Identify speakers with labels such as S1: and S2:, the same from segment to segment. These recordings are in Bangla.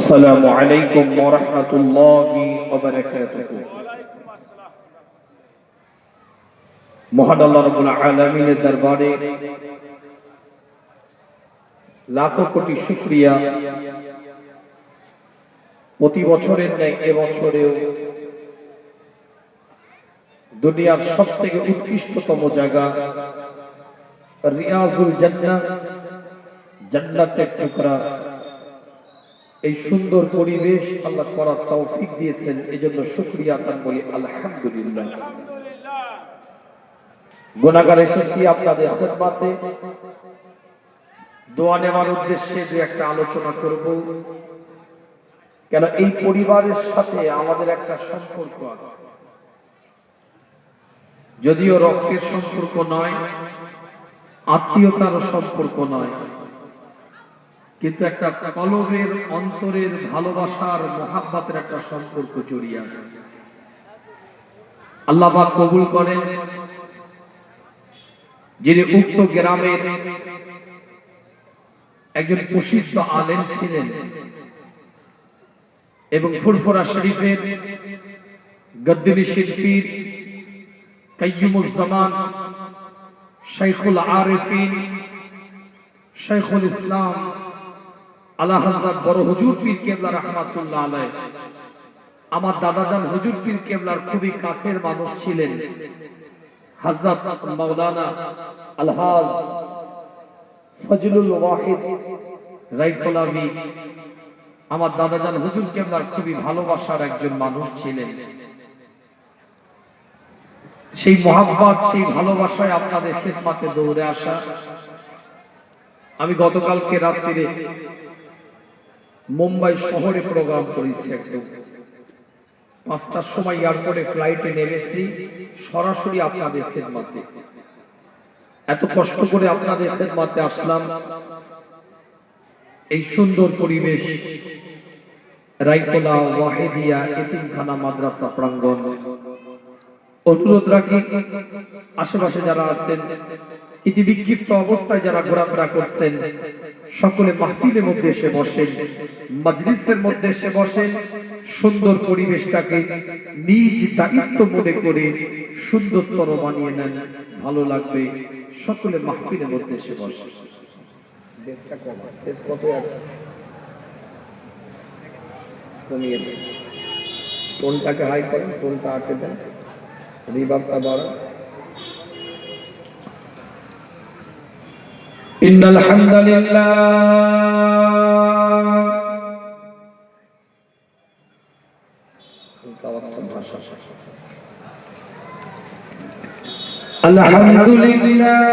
S1: আসসালামু আলাইকুম ওয়া রাহমাতুল্লাহি ওয়া বারাকাতুহু। মহান আল্লাহ রাব্বুল আলামিনের দরবারে লাখো কোটি শুকরিয়া। প্রতি বছরের ন্যায় এবছরেও দুনিয়ার সবথেকে উৎকৃষ্টতম জায়গা রিয়াজুল জান্নাহ, জান্নাতের টুকরা, এই সুন্দর পরিবেশ আল্লাহ করার তৌফিক দিয়েছেন। এজন্য শুকরিয়া আদান বলি আলহামদুলিল্লাহ। গুনাহগার এসেছি আপনাদের খেদমতে দোয়া নেওয়ার উদ্দেশ্যে যে একটা আলোচনা করব, কেন এই পরিবারের সাথে আমাদের একটা সম্পর্ক আছে। যদিও রক্তের সম্পর্ক নয়, আত্মীয়তার সম্পর্ক নয়, কিন্তু একটা কলবের অন্তরের ভালোবাসার মহাব্বতের একটা সম্পর্ক জড়িয়ে আছে। আল্লাহ পাক কবুল করেন। যিনি উক্ত গ্রামের একজন প্রসিদ্ধ আলেম ছিলেন এবং ফুরফুরা শরীফের গদ্দিনী শিল্পীর কাইয়ুমুজ জামান, শাইখুল আরিফিন, শাইখুল ইসলাম আলা হযরত বড় হুজুর পীর কেবলা রাহমাতুল্লাহ আলাইহি, আমার দাদাজান হুজুর পীর কেবলার খুবই কাছের মানুষ ছিলেন। হযরত মাওলানা আলহাজ ফজলুল ওয়াহিদ রাইকলাবি আমার দাদাজান হুজুর কেবলার খুবই ভালোবাসার একজন মানুষ ছিলেন। সেই মহাব্বত, সেই ভালোবাসায় আপনাদের খেদমতে দৌড়ে আসা। আমি গতকালকে রাত্রিরে মুম্বাই শহরে প্রোগ্রাম করেছি। একদম 5টার সময় এয়ারপোর্টে ফ্লাইটে নেমেছি, সরাসরি আপনাদের খেদমতে। এত কষ্ট করে আপনাদের খেদমতে আসলাম। এই সুন্দর পরিবেশ রাইকোলা ওয়াহিদিয়া এতিমখানা মাদ্রাসা প্রাঙ্গণ। অনুরোধ রাখি আশেপাশে যারা আছেন, ইতি বিক্ষিপ্ত অবস্থায় যারা ঘোরাফেরা করছেন, সকলে মাহফিলের মধ্যে এসে বসেন, মজলিসের মধ্যে এসে বসেন। সুন্দর পরিবেশটাকে নিজ দায়িত্ব মনে করে সুন্দরতর বানিয়ে নেন, ভালো লাগবে। সকলে মাহফিলের মধ্যে এসে বসেন। কমিয়ে দেন, টোনটাকে হাই করেন, টোনটা আটকে দেন, রিভাবটা বাড়ান। ইন্নাল হামদুলিল্লাহ আলহামদুলিল্লাহি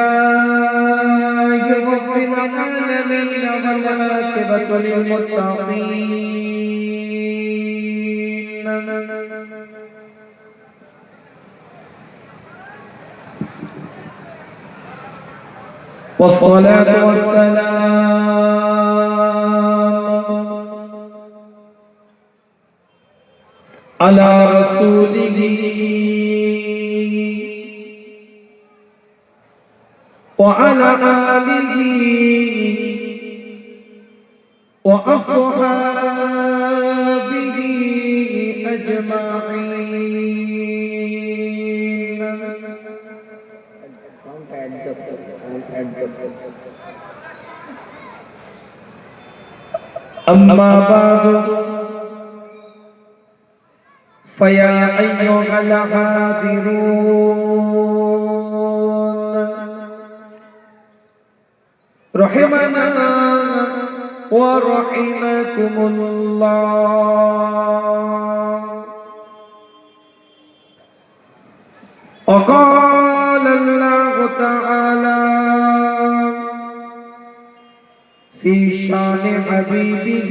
S1: রাব্বিল আলামিন ওয়াল আকিবাতু লিল মুত্তাকিন। والصلاة والسلام على رسوله وعلى آله وأصحابه أجمعين. أما بعد فيا أيها الحاضرون رحمنا ورحمكم الله. وقال الله تعالى في شان حبيبه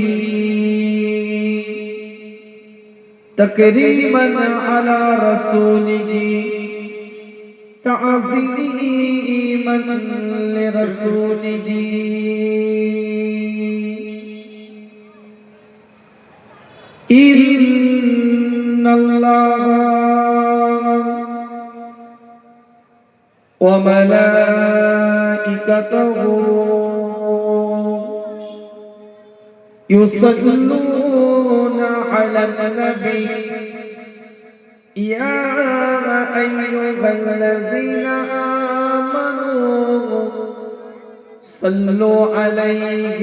S1: تكريما على رسوله تعظيما لرسوله. إن الله وملائكته يصلون على النبي يا أيها الذين آمنوا صلوا عليه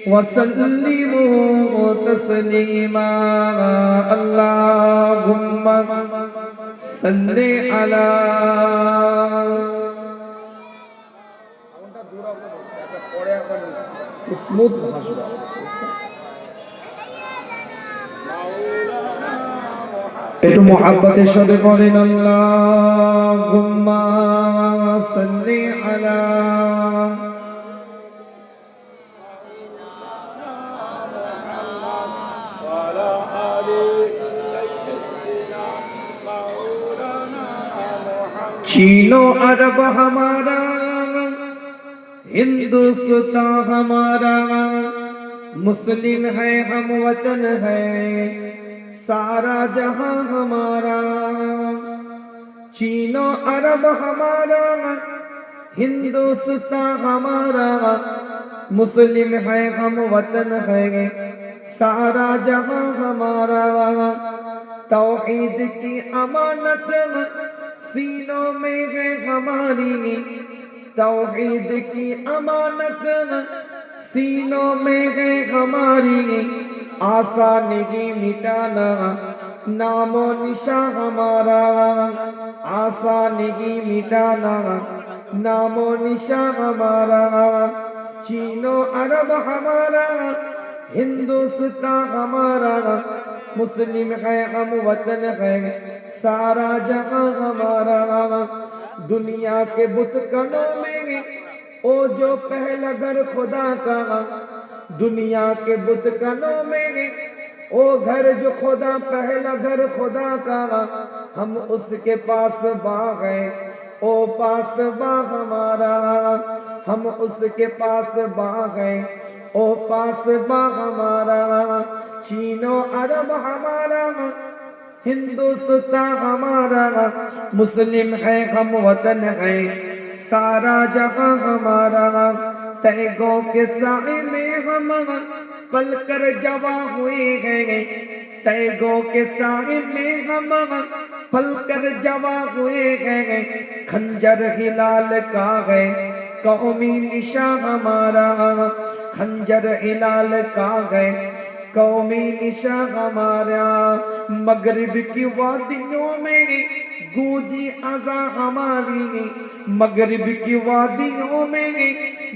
S1: وسلموا تسليما اللهم صل على স্মুথ ভাষা একটু মোহাব্বতের সাথে পড়েন আল্লাহুম্মা সাল্লি আলা चीनो अरब हमारा हिंदुस्तान हमारा मुस्लिम है हम वतन है सारा जहां हमारा चीनो अरब हमारा हिंदुस्तान हमारा मुस्लिम है हम वतन है सारा जहां हमारा तौहीद की अमानत सीनों में है हमारी तौहीद की अमानत सीनों में है हमारी आशा नहीं मिटाना नामो निशा हमारा आशा नहीं मिटाना नामो निशा हमारा चीनो अरब हमारा हिंदुस्तान हमारा मुस्लिम है हम वतन है सारा जहां हमारा दुनिया के बुतकनों में ओ जो पहला घर खुदा का दुनिया के बुतकनों में ओ घर जो खुदा पहला घर खुदा का हम उसके पास बाग है ओ पास बाग हमारा हम उसके पास बाग है ओ पास बाग हमारा चीनो अरब हमारा हिंदुस्तान हमारा मुस्लिम है हम वतन है सारा जहां हमारा तैगों के साए में हम पल कर जवा हुए हैं तैगों के साए में हम पल कर जवा हुए हैं खंजर हिलाल का है कौमी निशा हमारा खंजर हिलाल का है कौमी निशा हमारा मगरिब की वादियों में गूंजी अज़ा हमारी मगरिब की वादियों में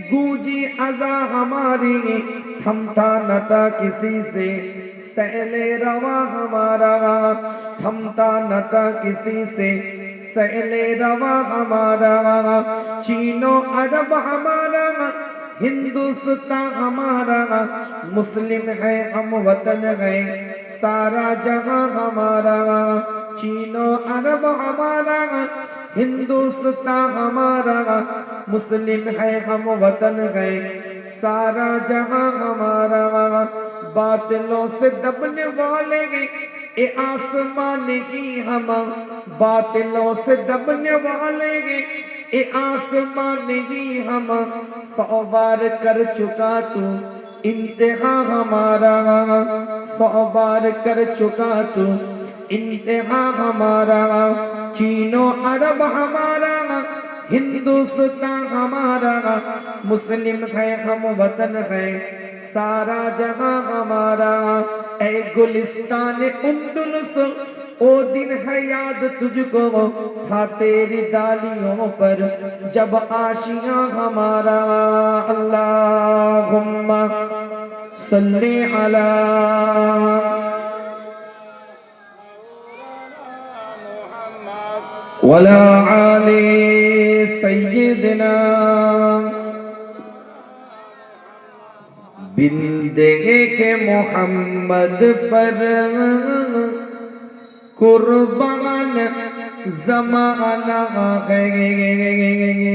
S1: गूंजी अज़ा हमारी थमता न था किसी से सहले रवा हमारा थमता न था किसी से सहले रवा हमारा चीनो अरब हमारा हिंदुस्तान हमारा मुस्लिम है हम वतन है सारा जहां हमारा चीनो अरब हमारा हिंदुस्तान हमारा मुस्लिम है हम वतन है सारा जहां हमारा बातिलों से दबने वाले ए आसमान की हम बातिलों से दबने वाले ए आसमान ही हम 100 बार कर चुका तू इंतहा हमारा 100 बार कर चुका तू इंतहा हमारा चीनो अरब हमारा हिंदुस्तान हमारा मुस्लिम है हम वतन है सारा जहां हमारा ए गुलिस्तान उंदुलुस ओ दिन है याद तुझको था तेरी डालियों पर जब आशियां हमारा अल्लाहुम्मा सल्ली अला वला आले सय्यिदना बिंदे के मोहम्मद पर कुर्बान ज़माना है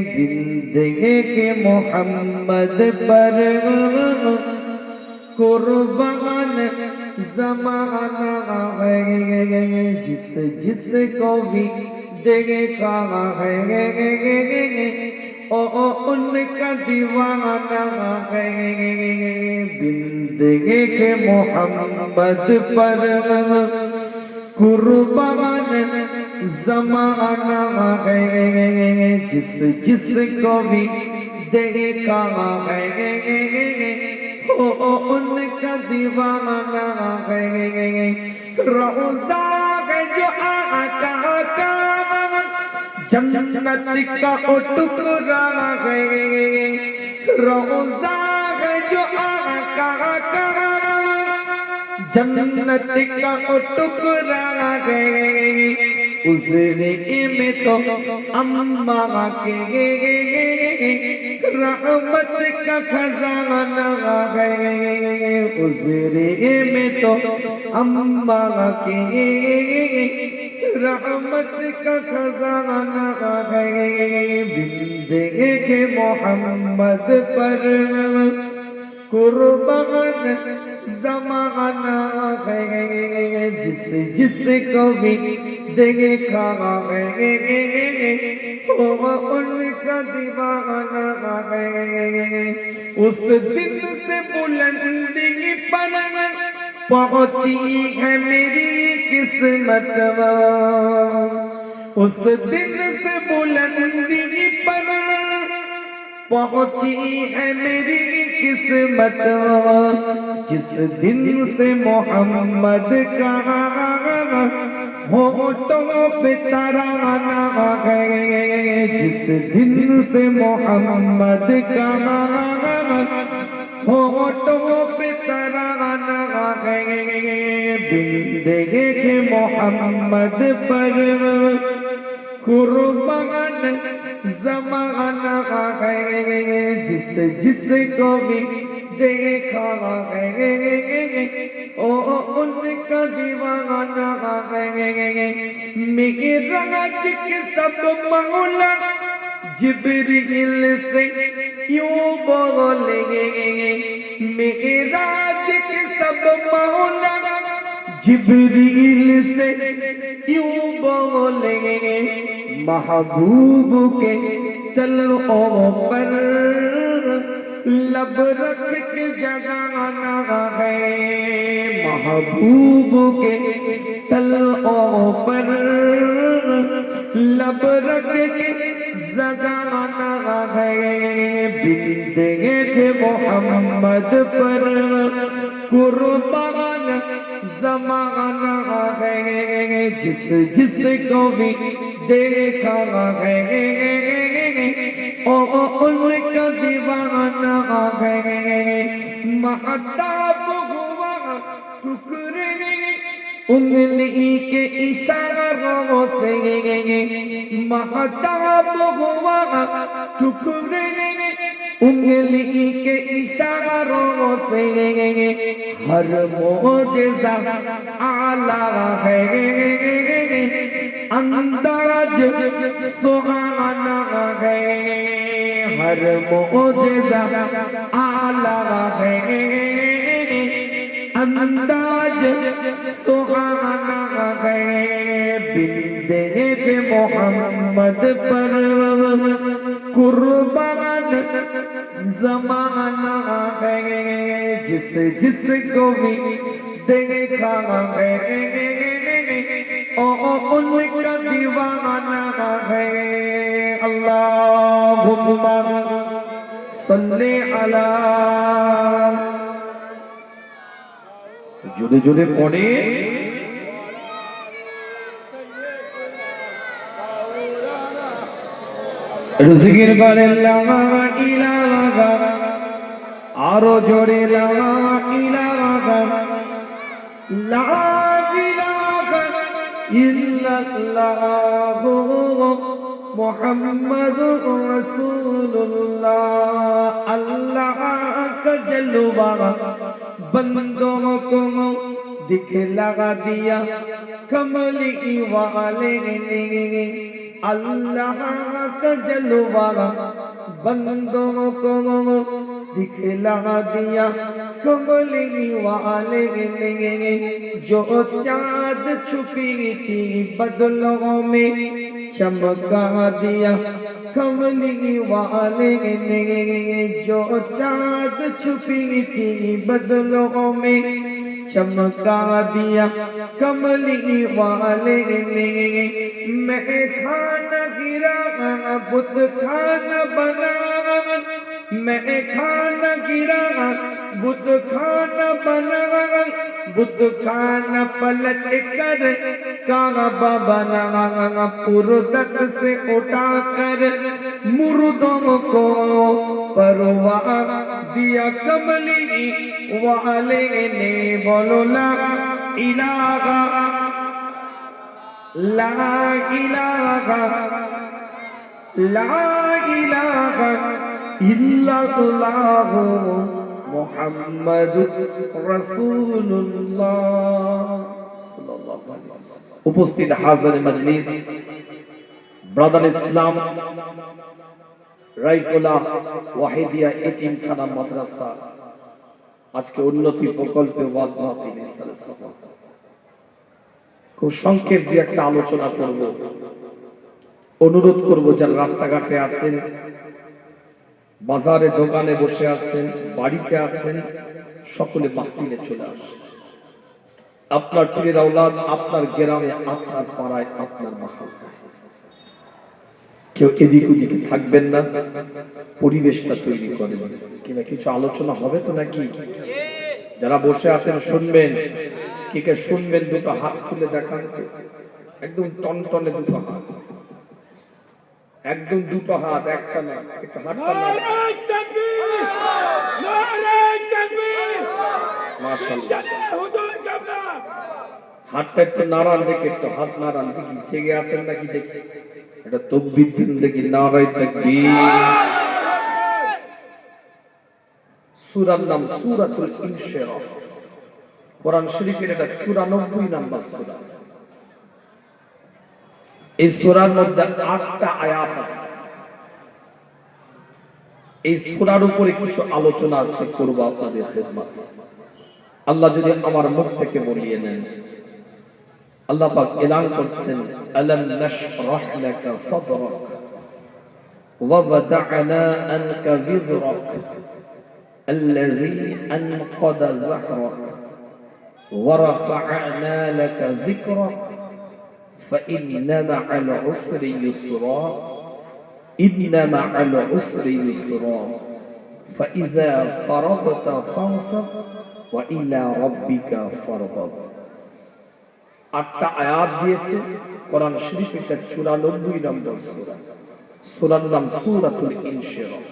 S1: बिंदे के मोहम्मद पर कुर्बान ज़माना है जिस जिस को भी देखा है ان کا دیوانہ ہے بندگی کے محمد پر قربان زمانہ ہے جس کو بھی دیکھا ہے ان کا دیوانہ ہے روزہ ہے جو آقا کا جنت کا ٹکڑا ہے روزہ ہے جو آقا کا جنت کا ٹکڑا ہے اس میں تو اماں کے رحمت کا خزانہ ہے اس میں تو اماں کے رحمت کا خزانہ ہے بندگی کے محمد پر قربان زمانہ ہے جس کو بھی دیکھا ہے ان کا دیوانہ ہے اس دن سے بلندی پر پہنچی ہے میری قسمت اس دن سے بلندی پر پہنچی ہے میری قسمت جس دن سے محمد کا ہونٹوں پہ ترانہ ہے جس دن سے محمد کا ہونٹوں پہ ترانہ ہے بندگی کے محمد پر قربان زمانہ ہے جس کو بھی دیکھا ہے ان کا دیوانہ ہے معراج کے سب مولا جبریل سے یوں بولے معراج کے سب مولا جبریل سے یوں بولے محبوب کے تلقوں پر لب رکھ کے جگانا ہے محبوب کے تلقوں پر لب رکھ کے جگانا ہے بندگی کے محمد پر قربان زمانہ ہے جس کو بھی دیکھا ہے ان کا دیوانہ ہے مہتاب ہوا ٹکڑے انگلی کے اشاروں سے مہتاب ہوا ٹکڑے انگلی کے اشاروں سے ہر معجزہ اعلیٰ ہے انداز سہانا ہے ہر معجزہ اعلیٰ ہے انداز سہانا ہے بندگی محمد پر قربان زمانہ ہے جس کو بھی دیکھا ہے ان کا دیوانہ ہے اللہم صلی علی জোরে জোরে পড়ে জিকির করে লা ইলাহা আরো জোরে লা ইলাহা লা ইলাহা ইল্লাল্লাহ মুহাম্মাদুর রাসূলুল্লাহ আল্লাহ का जलवा बंदों को दिखला दिया कमली वाले ने अल्लाह का जलवा बंदों को दिखला दिया कमली वाले ने जो चाँद छुपी थी बदलों में चमका दिया कमली वाले ने जो चाँद छुपी थी बदलों में चमका दिया कमली वाले ने मैं खाना गिरा बुत खाना बना मैं खाना गिरा बुत खाना बना बुत खाना पलट कर काबा बना पुरदक से उठा कर मुर्दों को परवा दिया कमली वाले ने बोलो ला इलाहा ला इलाहा ला इलाहा इल्लल्लाहु मुहम्मदुर রাসূলুল্লাহ সাল্লাল্লাহু আলাইহি ওয়াসাল্লাম। উপস্থিত হাজির মজলিস, ব্রাদার ইসলাম রাইকোলা ওয়াহিদিয়া এতিমখানা মাদ্রাসা আজকে উন্নতি প্রকল্পে ওয়াজ মাহফিল খুব সংক্ষেপ দিয়ে একটা আলোচনা করব। অনুরোধ করব যারা রাস্তাঘাটে আছেন, বাজারে দোকানে বসে আছেন, বাড়িতে আছেন, সকলে মাহফিলে চলে আসেন। আপনার পীরের আওলাদ আপনার গ্রামে, আপনার পাড়ায়, আপনার মহল্লায়। কেউ এদিক ওদিকে থাকবেন না, পরিবেশটা তৈরি করেন। কিংবা কিছু আলোচনা হবে তো নাকি? যারা বসে আছেন শুনবেন, কে কে শুনবেন দুটো হাত তুলে দেখান। একদম টনটনে দুটো হাত, একদম দুটো হাত, একটা না, একটা হাত। নারে তাকবীর, নারে তাকবীর, মাশাআল্লাহ। হুজুর কাবলা হাতটা একটু নাড়ান, দেখে একটু হাত নাড়ান, দেখি জেগে আছেন নাকি দেখি। এটা তাকবীর দিন দেখি, নারে তাকবীর। সূরার নাম সূরাতুল ইনশিরাহ। কোরআন শরীফের এটা 94 নম্বর সূরা। এই সূরার মধ্যে 8টা আয়াত আছে। এই সূরার উপরে কিছু আলোচনা আজকে করব আপনাদের খিদমতে। আল্লাহ যদি আমার মুখ থেকে বলিয়ে নেন। আল্লাহ পাক এলান করছেন, আলাম নাশরাহ লাকা সাদরাক ওয়া ওয়াদা'না আনকা বিযরাক আল্লাযী আনকাদা যাহরাক ওয়া রাফa'না লাকা যিকরাক فإن مع العسر يسرا إن مع العسر يسرا فإذا فرغت فانصب وإلى ربك فارغب। 8টা আয়াত দিয়েছে কোরআন শরীফের 94 নম্বর সূরা। সূরার নাম সূরাতুল ইনশিরাহ।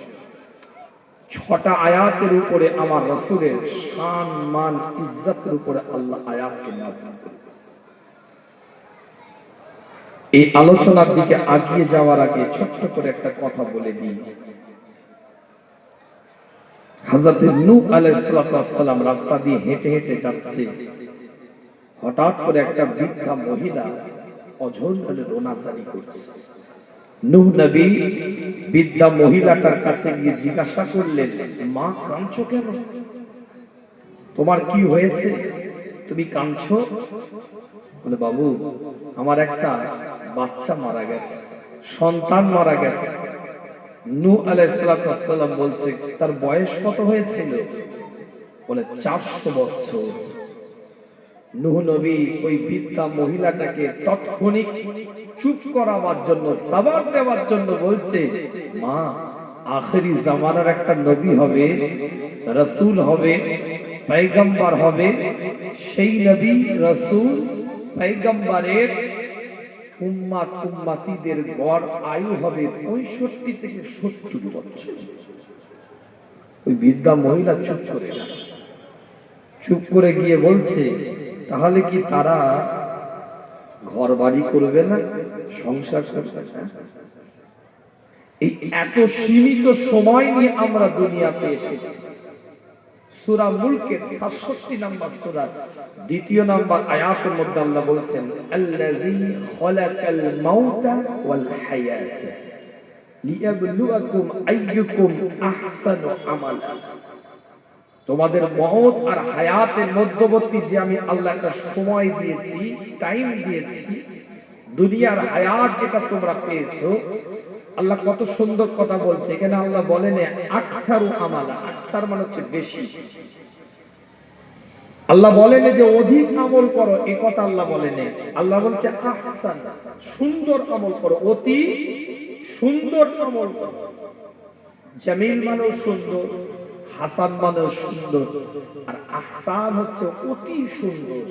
S1: 6টা আয়াতের উপরে আমার রাসূলের শান মান ইজ্জতের উপরে আল্লাহ আয়াতকে নাযিল করেছেন। এই আলোচনার দিকে এগিয়ে যাওয়ার আগে ছোট্ট করে একটা কথা বলে দিই। হযরত নূহ আলাইহিস সালাম রাস্তা দিয়ে হেঁটে হেঁটে যাচ্ছে। হঠাৎ করে একটা বৃদ্ধা মহিলা অঝোর করে রোনাজারি করছে। নূহ নবী বৃদ্ধা মহিলাটার কাছে গিয়ে জিজ্ঞাসা করলেন, মা কাঁদছো কেন? তোমার কি হয়েছে, তুমি কাঁদছো? বলে, বাবু আমার একটা বাচ্চা মারা গেছে, সন্তান মারা গেছে। নূহ আলাইহিস সালাম বলছে, তার বয়স কত হয়েছিল? বলে 400 বছর। নূহ নবী ওই বৃদ্ধা মহিলাটাকে তৎক্ষণিক চুপ করাবার জন্য, সাবাব দেওয়ার জন্য বলছে, মা আখেরি জামানার একটা নবী হবে, রাসূল হবে, পয়গম্বর হবে। সেই নবী রাসূল পয়গম্বরের উম্মতিদের গড় আয়ু হবে 65 থেকে 70 বছর। ওই বৃদ্ধা মহিলা চুপ করে গেল। চুপ করে গিয়ে বলছে, তাহলে কি তারা ঘর বাড়ি করবে না, সংসার করবে না? এই এত সীমিত সময় নিয়ে আমরা দুনিয়াতে এসেছি। সূরা মুলকের ৬৭ নম্বর সূরা ২য় নম্বর আয়াতের মধ্যে আল্লাহ বলছেন, আল্লাযী খালাকাল মাউতা ওয়াল হায়াত লিয়াবলুয়াকুম আইয়ুকুম আহসানু আমালা। তোমাদের মওত আর হায়াতের মধ্যবর্তী যে আমি আল্লাহ একটা সময় দিয়েছি, টাইম দিয়েছি, দুনিয়ার হায়াত যেটা তোমরা পেয়েছো, আল্লাহ কত সুন্দর কথা বলছে এখানে। আল্লাহ বলেন আকসারু আমালা, আকসার মানে হচ্ছে বেশি। আল্লাহ বলেন যে অধিক আমল করো, এই কথা আল্লাহ বলেন। আল্লাহ বলছে আহসান, সুন্দর আমল করো, অতি সুন্দর আমল করো। জামিল মানে সুন্দর, হাসান মানে সুন্দর, আর আহসান হচ্ছে অতি সুন্দর।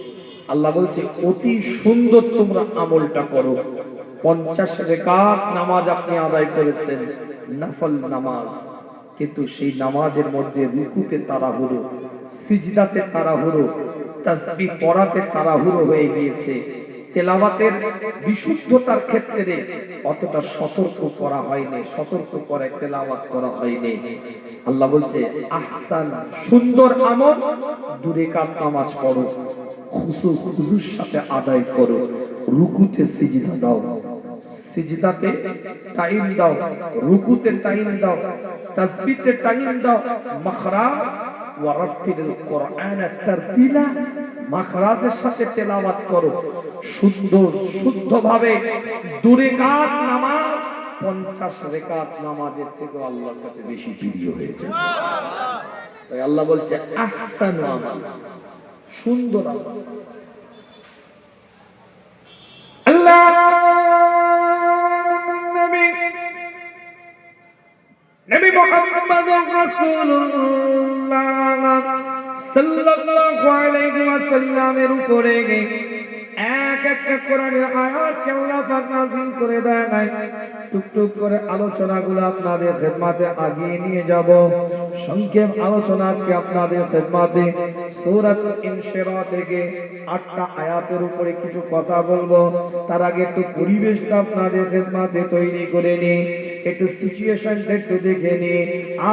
S1: আল্লাহ বলছে অতি সুন্দর তোমরা আমলটা করো। 50 রাকাত নামাজ আপনি আদায় করেছেন, নফল নামাজ, কিন্তু সেই নামাজের মধ্যে রুকুতে তাড়াহুড়ো, সিজদাতে তাড়াহুড়ো, তাসবিহ পড়াতে তাড়াহুড়ো হয়ে গিয়েছে, তেলাওয়াতের বিশুদ্ধতার ক্ষেত্রে অতটা সতর্ক করা হয়নি, সতর্ক করে তেলাওয়াত করা হয়নি। আল্লাহ বলছে আহসান, সুন্দর আমল, 2 রাকাত নামাজ পড়ো, খুশুর সাথে আদায় করো, রুকুতে সিজদা দাও, সিজদাতে টাইম দাও, রুকুতে টাইম দাও, তাসবিহতে টাইম দাও, মাখরাজ ওয়ারাতিল কোরআন তারতিলা, মাখরাজের সাথে তেলাওয়াত করো, সুন্দর শুদ্ধভাবে। 2 রাকাত নামাজ 50 রাকাত নামাজের থেকে আল্লাহর কাছে বেশি প্রিয় হয়েছে। তাই আল্লাহ বলছে আহসানু আমাল, সুন্দর আমল। আল্লাহ নবী মুহাম্মদুর রাসূলুল্লাহ সাল্লাল্লাহু আলাইহি ওয়াসাল্লামের উপরে এক একটা কোরআনের আয়াতকে আল্লাহ পাক নাযিল করে দেয়। টুকটুক করে আলোচনাগুলো আপনাদের খেদমতে আগিয়ে নিয়ে যাব। সংক্ষেপ আলোচনা আজকে আপনাদের খেদমতে সূরাতুল ইনশিরাহ থেকে 8টা আয়াতের উপরে কিছু কথা বলবো। তার আগে একটু পরিবেশটা আপনাদের খেদমতে তৈরি করে নিই, একটু সিচুয়েশনটা একটু দেখে নিই।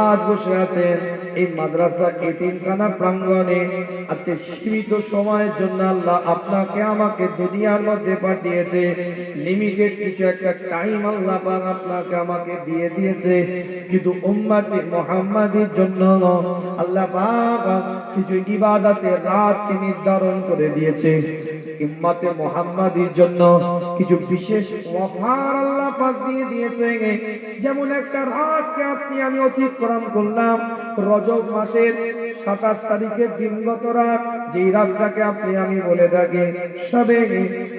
S1: আজ বসে আছেন এই মাদ্রাসা এতিমখানা প্রাঙ্গণে, আজকে সীমিত সময়ের জন্য আল্লাহ আপনাকে আমাকে দুনিয়ার মধ্যে পাঠিয়েছে। লিমিটেড কিছু একটা টাইম আল্লাহ পাক আপনাকে আমাকে দিয়ে দিয়েছে, কিন্তু উম্মতে মুহাম্মাদির জন্য আল্লাহ পাক কিছু ইবাদতের রাতকে নির্ধারণ করে দিয়েছে। উম্মতে মুহাম্মাদির জন্য কিছু বিশেষ অফার আল্লাহ পাক দিয়ে দিয়েছে। যেমন একটা রাতকে আপনি আমি অতিক্রম করলাম, রজব মাসের 27 তারিখের দিনগত রাত, যেই রাতটাকে আপনি আমি বলে থাকি শবে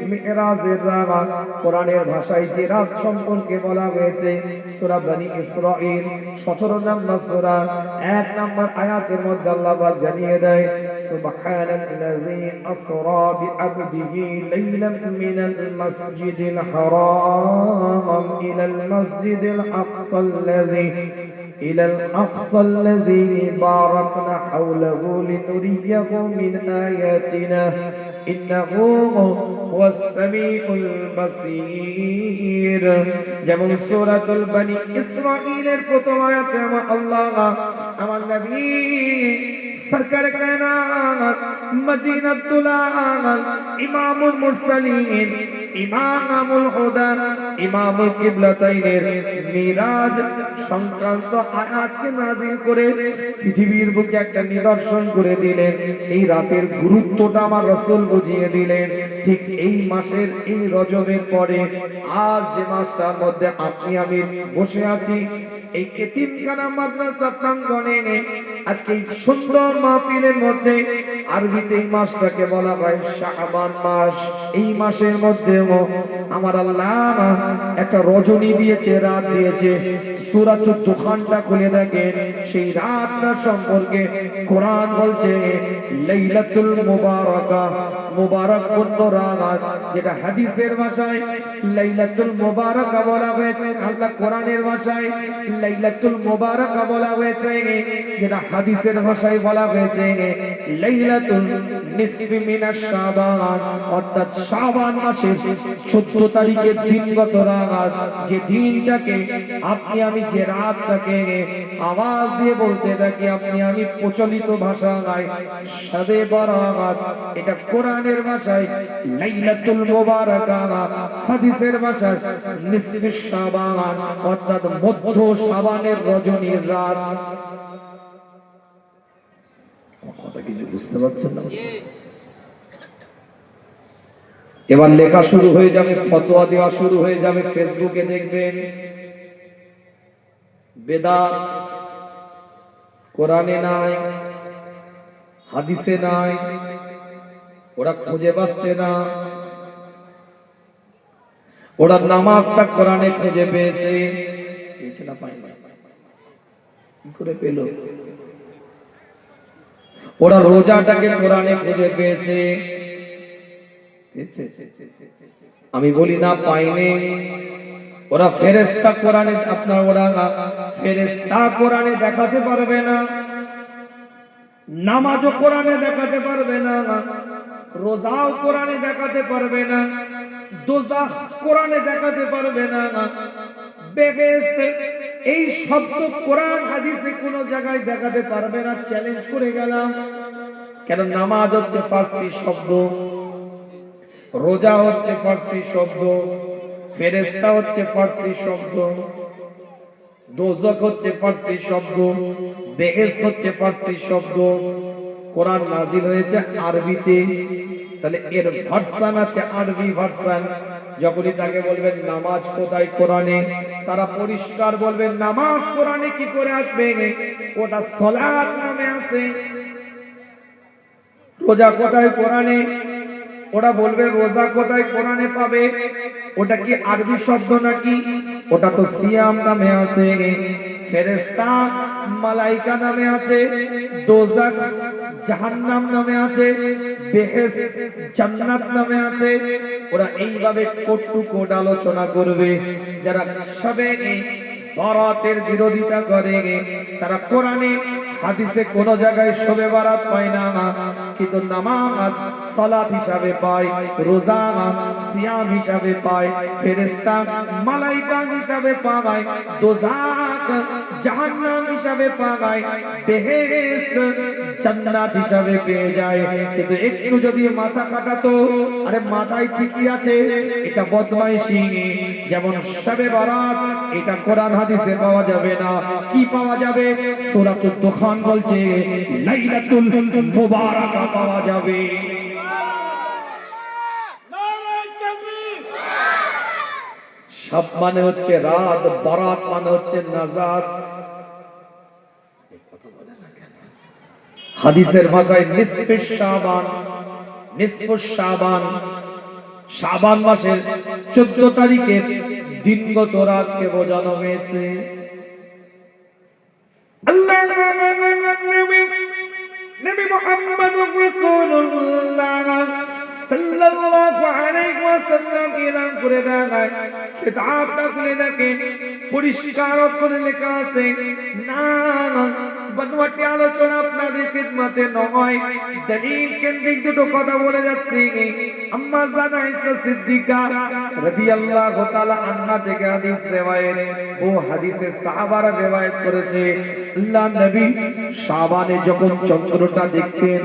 S1: মিরাজের রাত। কোরআনের ভাষায় যে রাত সম্পর্কে বলা হয়েছে সূরা বনী ইসরাঈল 17 নম্বর সূরা 1 নম্বর আয়াতের মধ্যে আল্লাহ পাক জানিয়ে দেয় সুবহানাল্লাযী আসরা বিআবদিহি লাইলাম মিনাল মাসজিদিল হারাম ইলাল মাসজিদিল আকসাল্লাযী إلى الأقصى الذي باركنا حوله لنريه من آياتنا إنه هو السميع البصير। যেমন সূরাতুল বনী ইসরাঈলের প্রথম আয়াতে আল্লাহ আমার নবী সরকার কায়নাত মদিনাতুল ইমামুল মুরসালিন ইমামুল হুদা ইমামুল কিবলাতাইনের মিরাজ সংক্রান্ত আয়াতকে নাযিল করে পৃথিবীর বুকে একটা নিদর্শন করে দিলেন। এই রাতের গুরুত্বটা আমার রাসূল বুঝিয়ে দিলেন। ঠিক এই মাসের এই রজবের পরে আজ যে মাসটার মধ্যে আপনি আমি বসে আছি, এই এতিমখানা মাদ্রাসা প্রাঙ্গণে আজকে এই সুন্দর মাহফিলের মধ্যে আরবিতে এই মাসটাকে বলা হয় শাবান মাস। এই মাসের মধ্যেও আমার আল্লাহ একটা রজনী দিয়েছে, রাত দিয়েছে। সূরাতুদ দুখানটা খুলে দেখেন, সেই রাতটা সম্পর্কে কোরআন বলছে লাইলাতুল মুবারাকা, মুবারক পূর্ণ রাত, যেটা হাদিসের ভাষায় লাইলাতুল মুবারাকা বলা হয়েছে, আল্লাহ কোরআনের ভাষায় লাইলাতুল মুবারাকা বলা হয়েছে, যেটা হাদিসের ভাষায় বলা হয়েছে লাইলাতুল নিসফি মিনাশ শাবান, অর্থাৎ শাবান মাসের 14 তারিখের দিনগত রাত, যে দিনটাকে আপনি আমি যে রাতটাকে আওয়াজ দিয়ে বলতে থাকি আপনি আমি প্রচলিত ভাষায় শবে বরাত, এটা কোরআনের ভাষায় লাইলাতুল মুবারাকা, হাদিসের ভাষায় নিসফে শাবান, অর্থাৎ মধ্য শাবানের রজনীর রাত। কথা কিছু বুঝতে পারছেন না? এবার লেখা শুরু হয়ে যাবে, ফতোয়া দেওয়া শুরু হয়ে যাবে, ফেসবুকে দেখবেন বেদাত কোরআনে নাই, হাদিসে নাই, ওরা খুঁজে পাচ্ছে না। ওরা নামাজটা কোরআনে খুঁজে পেয়েছে, না পায়নি, কি করে পেল? ওরা রোজাটাকে কোরআনে খুঁজে পেয়েছে, আমি বলি না পাইনি। ওরা ফেরেশতা কোরআনে, আপনার ওরা ফেরেশতা কোরআনে দেখাতে পারবে না, নামাজও কোরআনে দেখাতে পারবে না, রোজাও কোরআনে দেখাতে পারবে না, দোজাখ কোরআনে দেখাতে পারবে না, বেহেশত এই শব্দ কোরআন হাদিসে কোন জায়গায় দেখাতে পারবে না। চ্যালেঞ্জ করে গেলাম, কেন নামাজ হচ্ছে ফার্সি শব্দ, রোজা হচ্ছে ফার্সি শব্দ, ফেরেশতা হচ্ছে ফার্সি শব্দ, দোজখ হচ্ছে ফার্সি শব্দ, বেহেশত হচ্ছে ফার্সি শব্দ। কোরআন নাজিল হয়েছে আরবিতে, তাহলে এর ভার্সন আছে আরবি ভার্সন। যখনই তাকে বলবেন নামাজ কোথায় কোরআনে, তারা পরিষ্কার বলবেন নামাজ কোরআনে কি করে আসবে, ওটা সালাত নামে আছে। রোজা কোথায় কোরআনে, ওরা বলবে রোজা কোথায় কোরআনে পাবে, ওটা কি আরবি শব্দ নাকি? ওটা তো সিয়াম নামে আছে, ফেরেশতা মালাইকা নামে আছে, দোজখ জাহান্নাম নামে আছে, বেহেশত জান্নাত নামে আছে। ওরা এইভাবে কোট টু কোট আলোচনা করবে। যারা সবে বরাতের বিরোধিতা করে, তারা কোরআনে হাদিসে কোন জায়গায় শবে বরাত পায় না, কিন্তু নামাজ সালাত হিসাবে পায়, রোজা সিয়াম হিসাবে পায়, ফেরেশতা মালাইকা হিসাবে পায়, দোজাখ জাহান্নাম হিসাবে পায়, বেহেশত জান্নাত হিসাবে পেয়ে যায়। কিন্তু একটু যদি মাথা কাটাতো, আরে মাথায় ঠিকই আছে, এটা বদমাইশি। যেমন শবে বরাত, এটা কোরআন হাদিসে পাওয়া যাবে না, কি পাওয়া যাবে? সূরাতুদ দুখান বলছে লাইলাতুল মুবারাকা পাওয়া যাবে। সব মানে হচ্ছে রাত, বরাত মানে হচ্ছে নাজাত। হাদিসের ভাষায় নিসফে শাবান, নিসফু শাবান, শাবান মাসের 14 তারিখে দিনগত রাতকে বোঝানো হয়েছে। আল্লাহ নবী মুহাম্মদুর রাসূলুল্লাহ সাল্লাল্লাহু আলাইহি ওয়াসাল্লাম এলান করে দেয়, কিতাবটা খুলে দেখেন, পরিষ্কার করে লেখা আছে, না বানোয়াটি আলোচনা আপনাদের খিদমতে নয়, দলিল কেন্দ্রিক দুটো কথা বলে যাচ্ছি। আম্মা জান আয়েশা সিদ্দিকা রাদিয়াল্লাহু তাআলা আনহা থেকে হাদিস রিওয়ায়াত, ও হাদিসে সাহাবারা রিওয়ায়াত করেছে, আল্লাহ নবী শাবানে যখন চন্দ্রটা দেখতেন,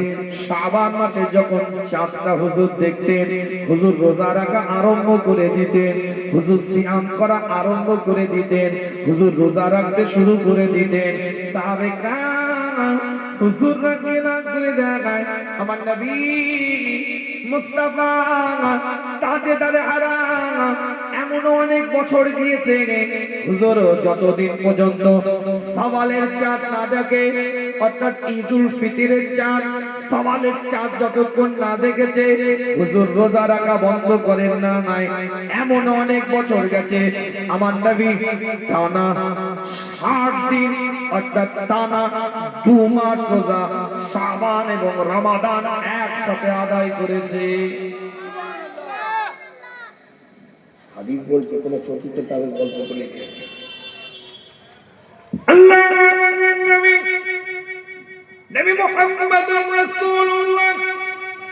S1: শাবান মাসে যখন চাঁদটা হুজুর দেখতেন, হুজুর রোজা রাখা আরম্ভ করে দিতেন, হুজুর সিয়াম করা আরম্ভ করে দিতেন, হুজুর রোজা রাখতে শুরু করে দিতেন। সাহাবে کرام হুজুর রাদিয়াল্লাহু তাআলা আমার নবী মুস্তাফা তাজেদার হারাম এমন অনেক বছর গিয়েছে, হুজুর যতদিন পর্যন্ত সওয়ালের চাঁদ না দেখে, অর্থাৎ ঈদুল ফিতরের চাঁদ, সওয়ালের চাঁদ যতক্ষণ না দেখেছে, হুজুর রোজা রাখা বন্ধ করেন না। নাই এমন অনেক বছর গেছে, আমার নবী টানা 60 দিন, অর্থাৎ টানা 2 মাস রোজা শাবান এবং রমাদান একসাথে আদায় করেছে। হাদিস বলছে কোন চতুর্থ তাদের গল্প বলে আল্লাহর নবী নবী মুহাম্মদুর রাসূলুল্লাহ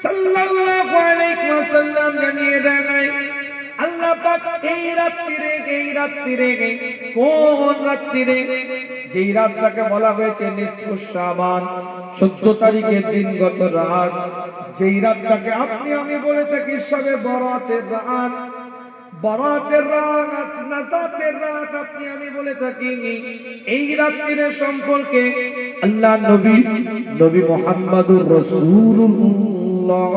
S1: সাল্লাল্লাহু আলাইহি ওয়াসাল্লাম জানিয়ে দেন, আল্লাহ পাক এই রাত্রিরে কোন রাত্রিরে যেই রাতটাকে বলা হয়েছে নিসফু শাবান 14 তারিখের দিনগত রাত, যেই রাতটাকে আপনি আমি বলে থাকি সবে বরাতের রাত, বরাতের রাত, নাজাতের রাত আপনি আমি বলে থাকি। এই রাত্রির সম্পর্কে আল্লাহ নবী মুহাম্মদুর রাসূলুল্লাহ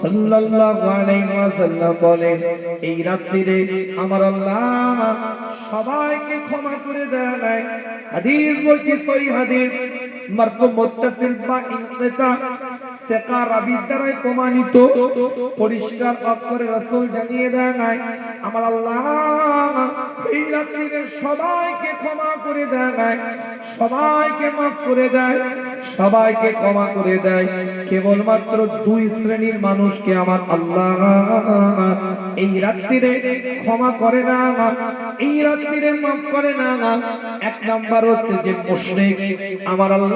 S1: সাল্লাল্লাহু আলাইহি ওয়াসাল্লাম বলেন, এই রাত্রিরে আমার আল্লাহ সবাইকে ক্ষমা করে দেয়। হাদিস বলছি, সহিহ হাদিস, মারফু মুত্তাসিল বা ইনকিতা সিকা রাবি দ্বারা প্রমাণিত, পরিষ্কার অক্ষরে রাসূল জানিয়ে দেয়, আমার আল্লাহ এই রাত্রিরে সবাইকে ক্ষমা করে দেয়, সবাইকে মাফ করে দেয়, সবাইকে ক্ষমা করে দেয়। কেবলমাত্র দুই শ্রেণীর মানুষকে আমার আল্লাহ এই রাত্রিরে ক্ষমা করে না, এই রাত্রিরে মাফ করে না। এক নাম্বার হচ্ছে যে মুশরিক, আমার আল্লাহ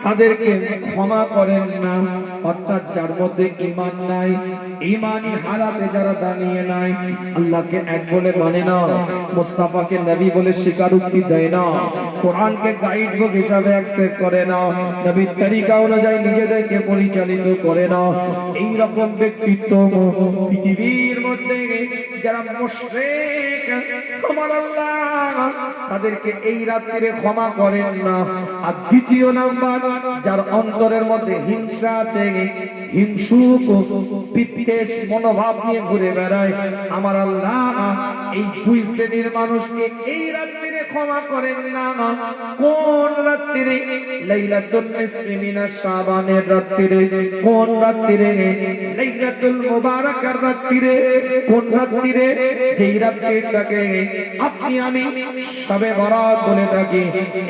S1: তাদেরকে ক্ষমা করেন না, অর্থাৎ যার মধ্যে ঈমান নাই, ঈমানি হালাতে যারা দাঁড়িয়ে নাই, আল্লাহকে এক বলে মানে না, মুস্তাফাকে নবী বলে স্বীকারোক্তি দেয় না, কোরআনকে গাইড বুক হিসাবে অ্যাকসেপ্ট করে না, নবীর তরিকা অনুযায়ী নিজেদেরকে পরিচালিত করে না, এই রকম ব্যক্তিত্ব পৃথিবীর মধ্যে যারা মুশরিক, আমার আল্লাহ তাদেরকে এই রাত্রিরে ক্ষমা করেন না। আর দ্বিতীয় নাম্বার, যার অন্তরের মধ্যে হিংসা আছে, হিংসুক বিদ্বেষ মনোভাব নিয়ে ঘুরে বেড়ায়, আমার আল্লাহ এই দুই শ্রেণীর মানুষকে এই রাত্রিরে ক্ষমা করেন না। কোন রাত্রিরে? লাইলাতুল নিসফি মিনাশ শাবানের রাত্রিরে। কোন রাত্রিরে? লাইলাতুল মুবারাকার রাত্রিরে। কোন রাত্রিরে? যেই রাত্রিটাকে আপনি আমি শবে বরাত বলে থাকি,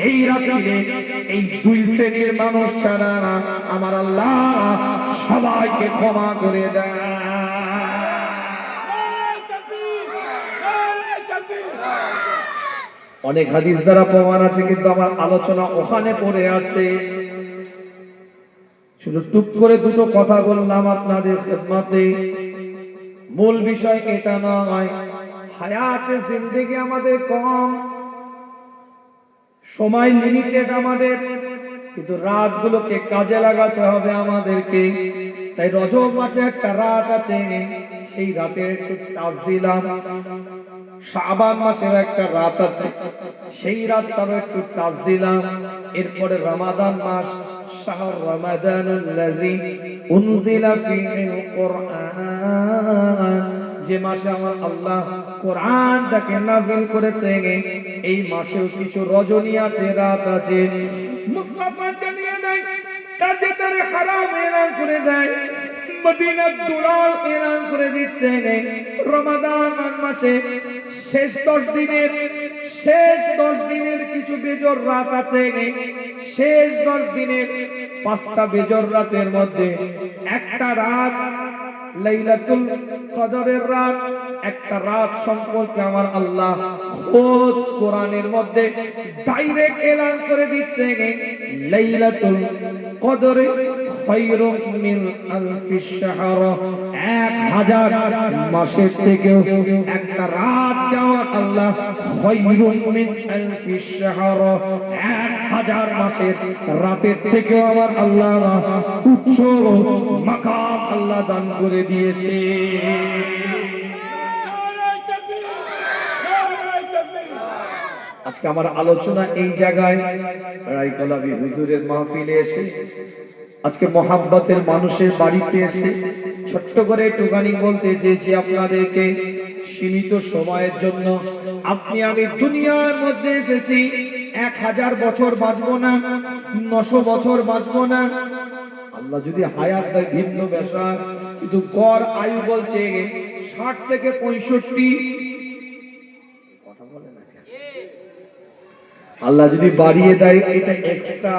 S1: এই রাত্রিরে এই দুই শ্রেণীর মানুষ ছাড়া আমার আল্লাহ সবাইকে ক্ষমা করে দেয়। অনেক হাদিস দ্বারা প্রমাণ আছে, কিন্তু আমার আলোচনা ওখানে পড়ে আছে, শুধু টুক করে দুটো কথা বললাম আপনাদের খেদমতে। মূল বিষয় এটা নয়, হায়াতে জিন্দেগি আমাদের কম, সময় লিমিটেড আমাদের, কিন্তু রাতগুলোকে কাজে লাগাতে হবে আমাদেরকে। তাই রজব মাসে একটা রাত আছে, সেই রাতে একটু টাচ দিলাম। শাবান মাসের একটা রাত আছে, সেই রাতটারও একটু টাচ দিলাম। এরপরে রমাদান মাস, শাহর রমাদানুল্লাযী উনজিলা ফীহিল কুরআন, যে মাসে আমার আল্লাহ কোরআনটাকে নাযিল করেছে, এই মাসেও কিছু রজনী আছে, রাত আছে। মুসলমান জানিয়ে দেয়, তাজদারে হারাম এলান করে দেয়, মদিনার দুলাল এলান করে দিচ্ছে, রমাদান মাসে শেষ 10 দিনের কিছু বেজর রাত আছে। শেষ 10 দিনের 5টা বেজর রাতের মধ্যে একটা রাত লাইলাতুল কদরের রাত, একটা রাত সম্পর্কে আমার আল্লাহ খোদ কোরআনের মধ্যে ডাইরেক্ট এলান করে দিচ্ছে, লাইলাতুল কদরে খায়রুম মিন আলফি শাহর, 1000 মাসের থেকেও একটা রাত যাওয়া আল্লাহ খায়রুম মিন আলফি শাহর, 1000 মাসের রাতের থেকেও আমার আল্লাহ উচ্চ মাকাম আল্লাহ দান করে দিয়েছে। আজকে আমার আলোচনা এই জায়গায় রায়কলাবী হুজুরের মাহফিলে এসে, আজকে মোহাব্বতের মানুষের বাড়িতে এসে ছোট্ট করে একটুখানি বলতে চেয়েছি আপনাদেরকে, সীমিত সময়ের জন্য আপনি আমি দুনিয়ার মধ্যে এসেছি। 1000 বছর বাঁচবো না, 900 বছর বাঁচবো না, আল্লাহ যদি হায়াত দেয় ভিন্ন বিষয়, কিন্তু গড় আয়ু বলছে 60 থেকে 65। কথা বলে না, আল্লাহ যদি বাড়িয়ে দেয় এটা এক্সট্রা,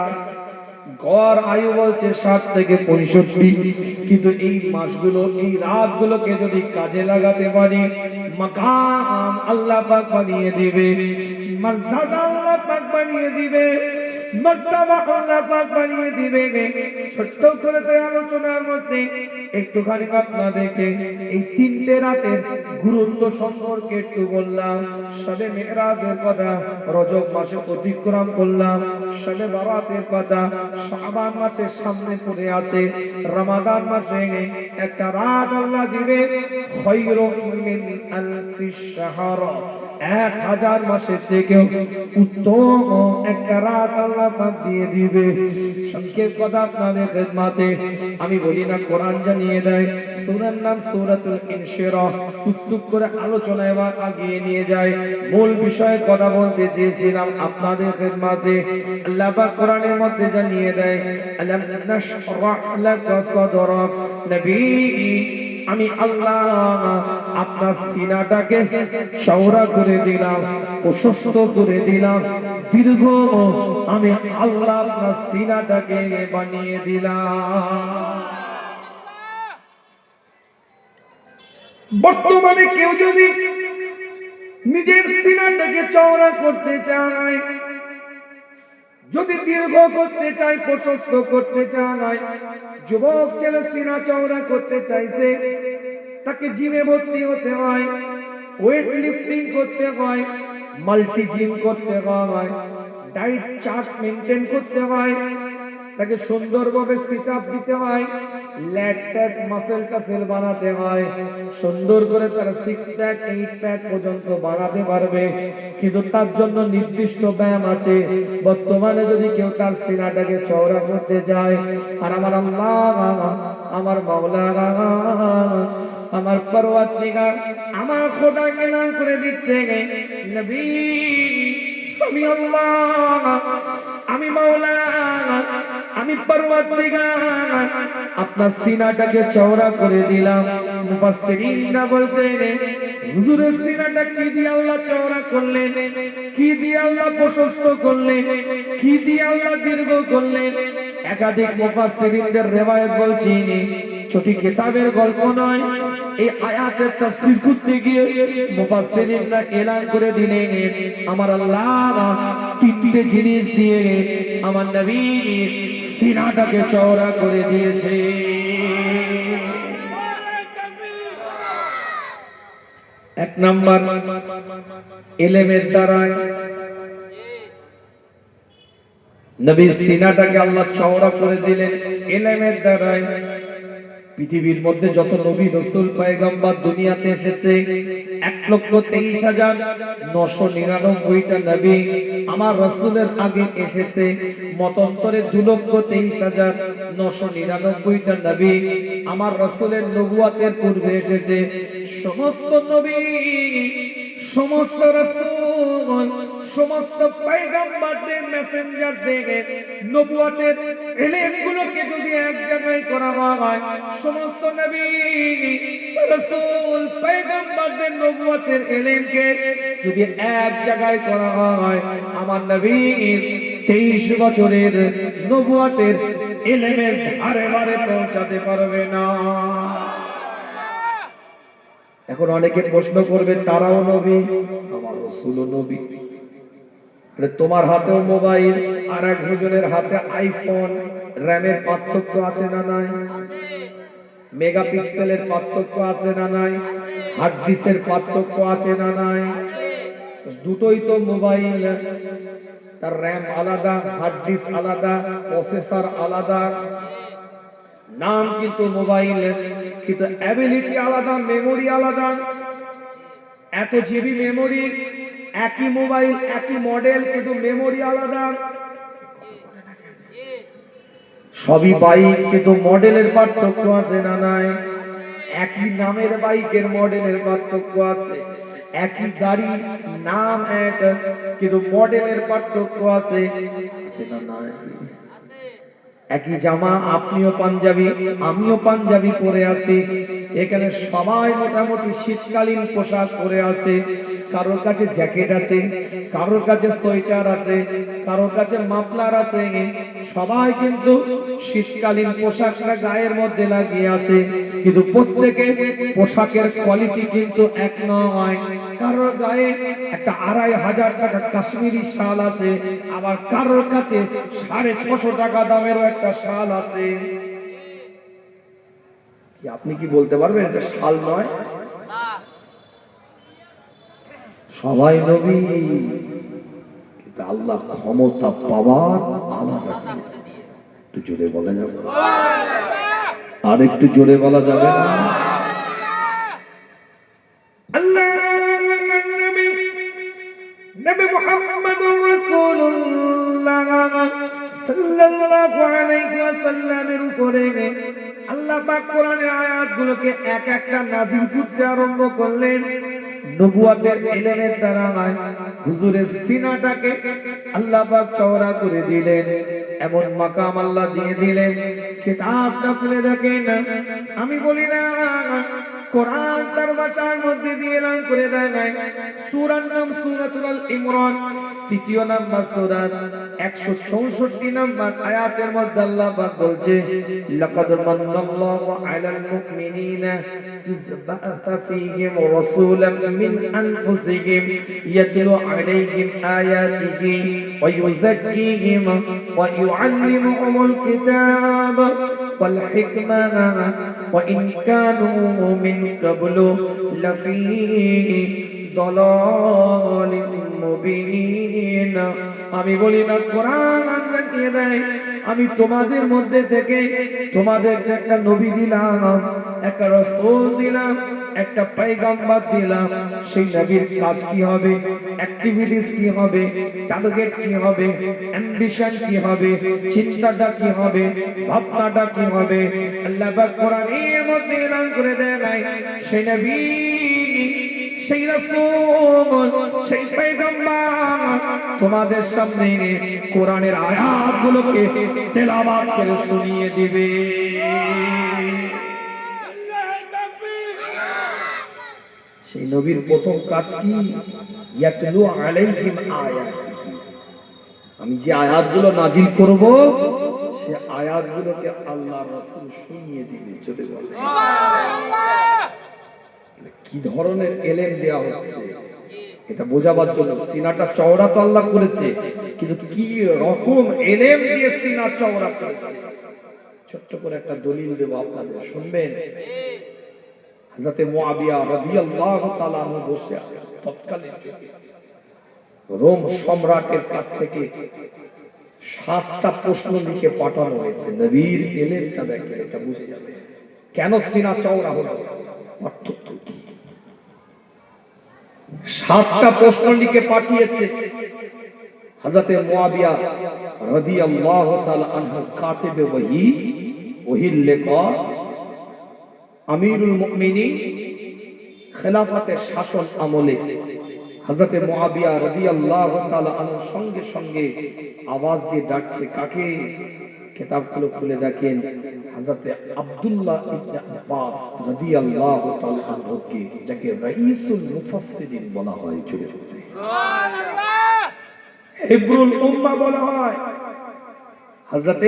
S1: গড় আয়ু বলছে 60 থেকে 65, কিন্তু এই মাসগুলো এই রাতগুলোকে যদি কাজে লাগাতে পারি মাকাম আল্লাহ পাক বানিয়ে দিবে, মর্যাদা আল্লাহ পাক বানিয়ে দিবে, মর্তবা আল্লাহ পাক বানিয়ে দিবে। ছোট্ট করে তো আলোচনার মধ্যে একটুখানি আপনাদেরকে এই 3টে রাতের গুরুত্ব সম্পর্কে একটু বললাম। শবে মেরাজের কথা, রজব মাসে অতিক্রম করলাম, শবে বরাতের কথা, শাবান মাসের সামনে পড়ে আছে, রমাদান মাসে একটা রাত আল্লাহ দিবে খায়রুম মিন আলফি শাহর, 1000 মাসের থেকেও উত্তম একটা রাত আল্লাহ পাক দিয়ে দিবে। সংক্ষেপ কথা আপনাদের খেদমতে আমি বলি না, কোরআন জানিয়ে দেয়, সূরার নাম সূরাতুল ইনশিরাহ। টুকটুক করে আলোচনা এবার আগিয়ে নিয়ে যায়। মূল বিষয়ে কথা বলতে চেয়েছিলাম আপনাদের খেদমতে। আল্লাহ পাক কোরআনের মধ্যে জানিয়ে দেয়, আলাম নাশরাহ লাকা সাদরাক, নবী আমি আল্লাহ আপনার সিনাটাকে চওড়া করে দিলাম, প্রশস্ত করে দিলাম, দীর্ঘ আমি আল্লাহ আপনার সিনাটাকে বানিয়ে দিলাম। বর্তমানে কেউ যদি নিজের সিনাটাকে চওড়া করতে চায়, যদি দীর্ঘ করতে চায়, প্রশস্ত করতে চায়, যুবক ছেলে সিনা চওড়া করতে চাইছে, তাকে জিমে ভর্তি হতে হয়, ওয়েট লিফটিং করতে হয়, মাল্টি জিম করতে হয়, ডায়েট চার্ট মেইনটেইন করতে হয়, তাকে সুন্দরভাবে সিট আপ দিতে হয়, ল্যাগ ট্যাগ মাসেল টাসেল বানাতে হয়, সুন্দর করে তার 6 প্যাক 8 প্যাক পর্যন্ত বানাতে পারবে। কিন্তু তার জন্য নির্দিষ্ট ব্যায়াম আছে। বর্তমানে যদি কেউ তার সিনাটাকে চওড়া করতে যায়, আর আমার আল্লাহ, আমার মাওলা, আমার পরওয়ারদিগার, আমার খোদাকে নাম করে দিচ্ছে, নবী আমি আল্লাহ, আমি মাওলা, আমি পরওয়ারদিগার আপনার সিনাটাকে চওড়া করে দিলাম। মুফাসসিরিনরা বলছেন, হুজুরের সিনাটা কি দিয়ে আল্লাহ চওড়া করলেন, কি দিয়ে আল্লাহ প্রশস্ত করলেন, কি দিয়ে আল্লাহ দীর্ঘ করলেন? একাধিক মুফাসসিরিনদের রিওয়ায়াত বলছি, ছোটি কিতাবের গল্প নয়। এই আয়াতের তাফসীর করতে গিয়ে মুফাসসিরিনরা এলান করে দিলেন, আমার আল্লাহ 3টে জিনিস দিয়ে আমার নবীর সিনাটাকে চওড়া করে দিয়েছে। এক নাম্বার, ইলমের দ্বারা নবীর সিনাটাকে আল্লাহ চওড়া করে দিলেন ইলমের দ্বারা। পৃথিবীর মধ্যে যত নবী রাসূল পয়গম্বর দুনিয়াতে এসেছে 1,23,999টা নবী আমার রাসূলের আগে এসেছে। মতান্তরে 2,23,999টা নবী আমার রাসূলের নবুয়তের পূর্বে এসেছে। সমস্ত নবী, সমস্ত রাসূল, সমস্ত পয়গম্বরদের মেসেঞ্জারদের নবুয়তের ইলমগুলোকে যদি এক জায়গায় করা হয়, সমস্ত নবী, রাসূল, পয়গম্বরদের নবুয়তের ইলমকে যদি এক জায়গায় করা হয়, আমার নবীর 23 বছরের নবুয়তের ইলমের ধারে ধারে পৌঁছাতে পারবে না। এখন অনেকে প্রশ্ন করবে, তারাও নবী, আমার রাসূলও নবী। তোমার হাতেও মোবাইল, আর এক হুজুরের হাতে আইফোন, র‍্যামের পার্থক্য আছে না নাই? মেগাপিক্সেলের পার্থক্য আছে না নাই? হার্ড ডিস্কের পার্থক্য আছে না নাই? দুটোই তো মোবাইল, তার র‍্যাম আলাদা, হার্ড ডিস্ক আলাদা, প্রসেসর আলাদা, নাম কিন্তু মোবাইল, কিন্তু অ্যাবিলিটি আলাদা, মেমোরি আলাদা। এত জিবি মেমোরি, একই মোবাইল, একই মডেল, কিন্তু মেমোরি আলাদা। সবই বাইক, কিন্তু মডেলের পার্থক্য আছে না নাই? একই নামের বাইকের মডেলের পার্থক্য আছে। একই গাড়ি, নাম এক, কিন্তু মডেলের পার্থক্য আছে না নাই? একই জামা, আপনিও পাঞ্জাবি, আমিও পাঞ্জাবি পরে আছি, এখানে সবাই মোটামুটি শীতকালীন পোশাক পরে আছে। কারোর কাছে জ্যাকেট আছে, কারোর কাছে সোয়েটার আছে, কারোর কাছে মাফলার আছে। সবাই কিন্তু শীতকালীন পোশাকটা গায়ের মধ্যে লাগিয়ে আছে, কিন্তু প্রত্যেকের পোশাকের কোয়ালিটি কিন্তু এক নয়। কারোর গায়ে একটা 2500 টাকা কাশ্মীরি শাল আছে, আবার কারোর কাছে 650 টাকা দামেরও একটা শাল আছে। আপনি কি বলতে পারবেন এটা শাল নয়? সবাই নবী, কিন্তু আল্লাহ ক্ষমতা পাওয়ার আলাদা দিয়েছে। একটু জোরে বলা যাবে? আর একটু জোরে বলা যাবে না? নবী মুহাম্মদুর রাসূলুল্লাহ সাল্লাল্লাহু আলাইহি ওয়াসাল্লামের উপরে আল্লাহ পাক কোরআনের আয়াতগুলোকে এক একটা নাযিল করতে আরম্ভ করলেন। নবুয়তের ইলমের দ্বারা হুজুরের সিনাটাকে আল্লাহ পাক চওড়া করে দিলেন, এমন মাকাম আল্লাহ দিয়ে দিলেন। কিতাবটা খুলে দেখেন, আমি বলি না কোরআন তার ভাষার মধ্যে দিয়ে এলান করে দেয়। সূরার নাম সূরাতুল ইমরান, ৩য় নাম্বার সূরা, ১৬৪ নাম্বার আয়াতের মধ্যে আল্লাহ পাক বলছে, লাকাদ মান্নাল্লাহু আলাল মুমিনিনা ইয বা'আসা ফীহিম রাসূলাম মিন আনফুসিহিম ইয়াতলু আলাইহিম আয়াতিহি ওয়া ইউযাক্কিহিম ওয়া ইউআল্লিমুহুমুল কিতাব ওয়াল হিকমাতা ওয়া ইন কানু মিন ক্বাবলু লাফী দালালিন মুবিন। আমি বলি না কোরআন জানিয়ে দেয়, আমি তোমাদের মধ্যে থেকে তোমাদের একটা নবী দিলাম, একটা রাসূল দিলাম, একটা পয়গম্বর দিলাম। সেই নবীর কাজ কি হবে, অ্যাক্টিভিটিস কি হবে, টার্গেট কি হবে, অ্যাম্বিশন কি হবে, চিন্তাটা কি হবে, ভাবনাটা কি হবে, আল্লাহ পাক কোরআনের মধ্যে এলান করে দেয়। সেই নবী, সেই রাসূল, সেই পয়গম্বর তোমাদের সামনে কোরআনের আয়াতগুলোকে তেলাওয়াত করে শুনিয়ে দিবে। সেই নবীর প্রথম কাজ কি? ইয়াতলু আলাইহিম আয়াতিহি। আমি যে আয়াতগুলো নাজিল করব, সে আয়াতগুলোকে আল্লাহ রাসূল শুনিয়ে দিবে। চলে বলে কি ধরনের এলেম দেয়া হচ্ছে এটা বোঝাবার জন্য। সিনাটা চওড়া তো আল্লাহ করেছে, কিন্তু কি রকম এলেম দিয়ে সিনা চওড়া করেছে। ছোট্ট করে একটা দলিল দেব আপনাদের, শুনবেন। হযরত মুআবিয়া রাদিয়াল্লাহু তাআলা আনহু বসে আছেন, তৎকালীন রোম সম্রাটের কাছ থেকে 7টা প্রশ্ন লিখে পাঠানো হয়েছে। নবীর এলেমটা দেখে এটা বুঝে যাবে কেন সিনা চওড়া হলো, পার্থক্য কি। 7টা প্রশ্ন লিখে পাঠিয়েছে হযরত মুআবিয়া রাদিয়াল্লাহু তাআলা আনহু, কাতিবে ওহী, ওহীর লেখক, আমিরুল মুমিনিন, খেলাফতের শাসন আমলে হযরত মুআবিয়া রাদিয়াল্লাহু তাআলা আনহু সঙ্গে সঙ্গে আওয়াজ দিয়ে ডাকছে কাকে? কিতাবগুলো খুলে দেখেন, হযরত আব্দুল্লাহ ইবনে আব্বাস রাদিয়াল্লাহু তাআলা আনহুকে, যাকে রাইসুল মুফাসসিরিন বলা হয়। চলে সুবহানাল্লাহ, হিব্রুল উম্মাহ বলা হয়। হযরত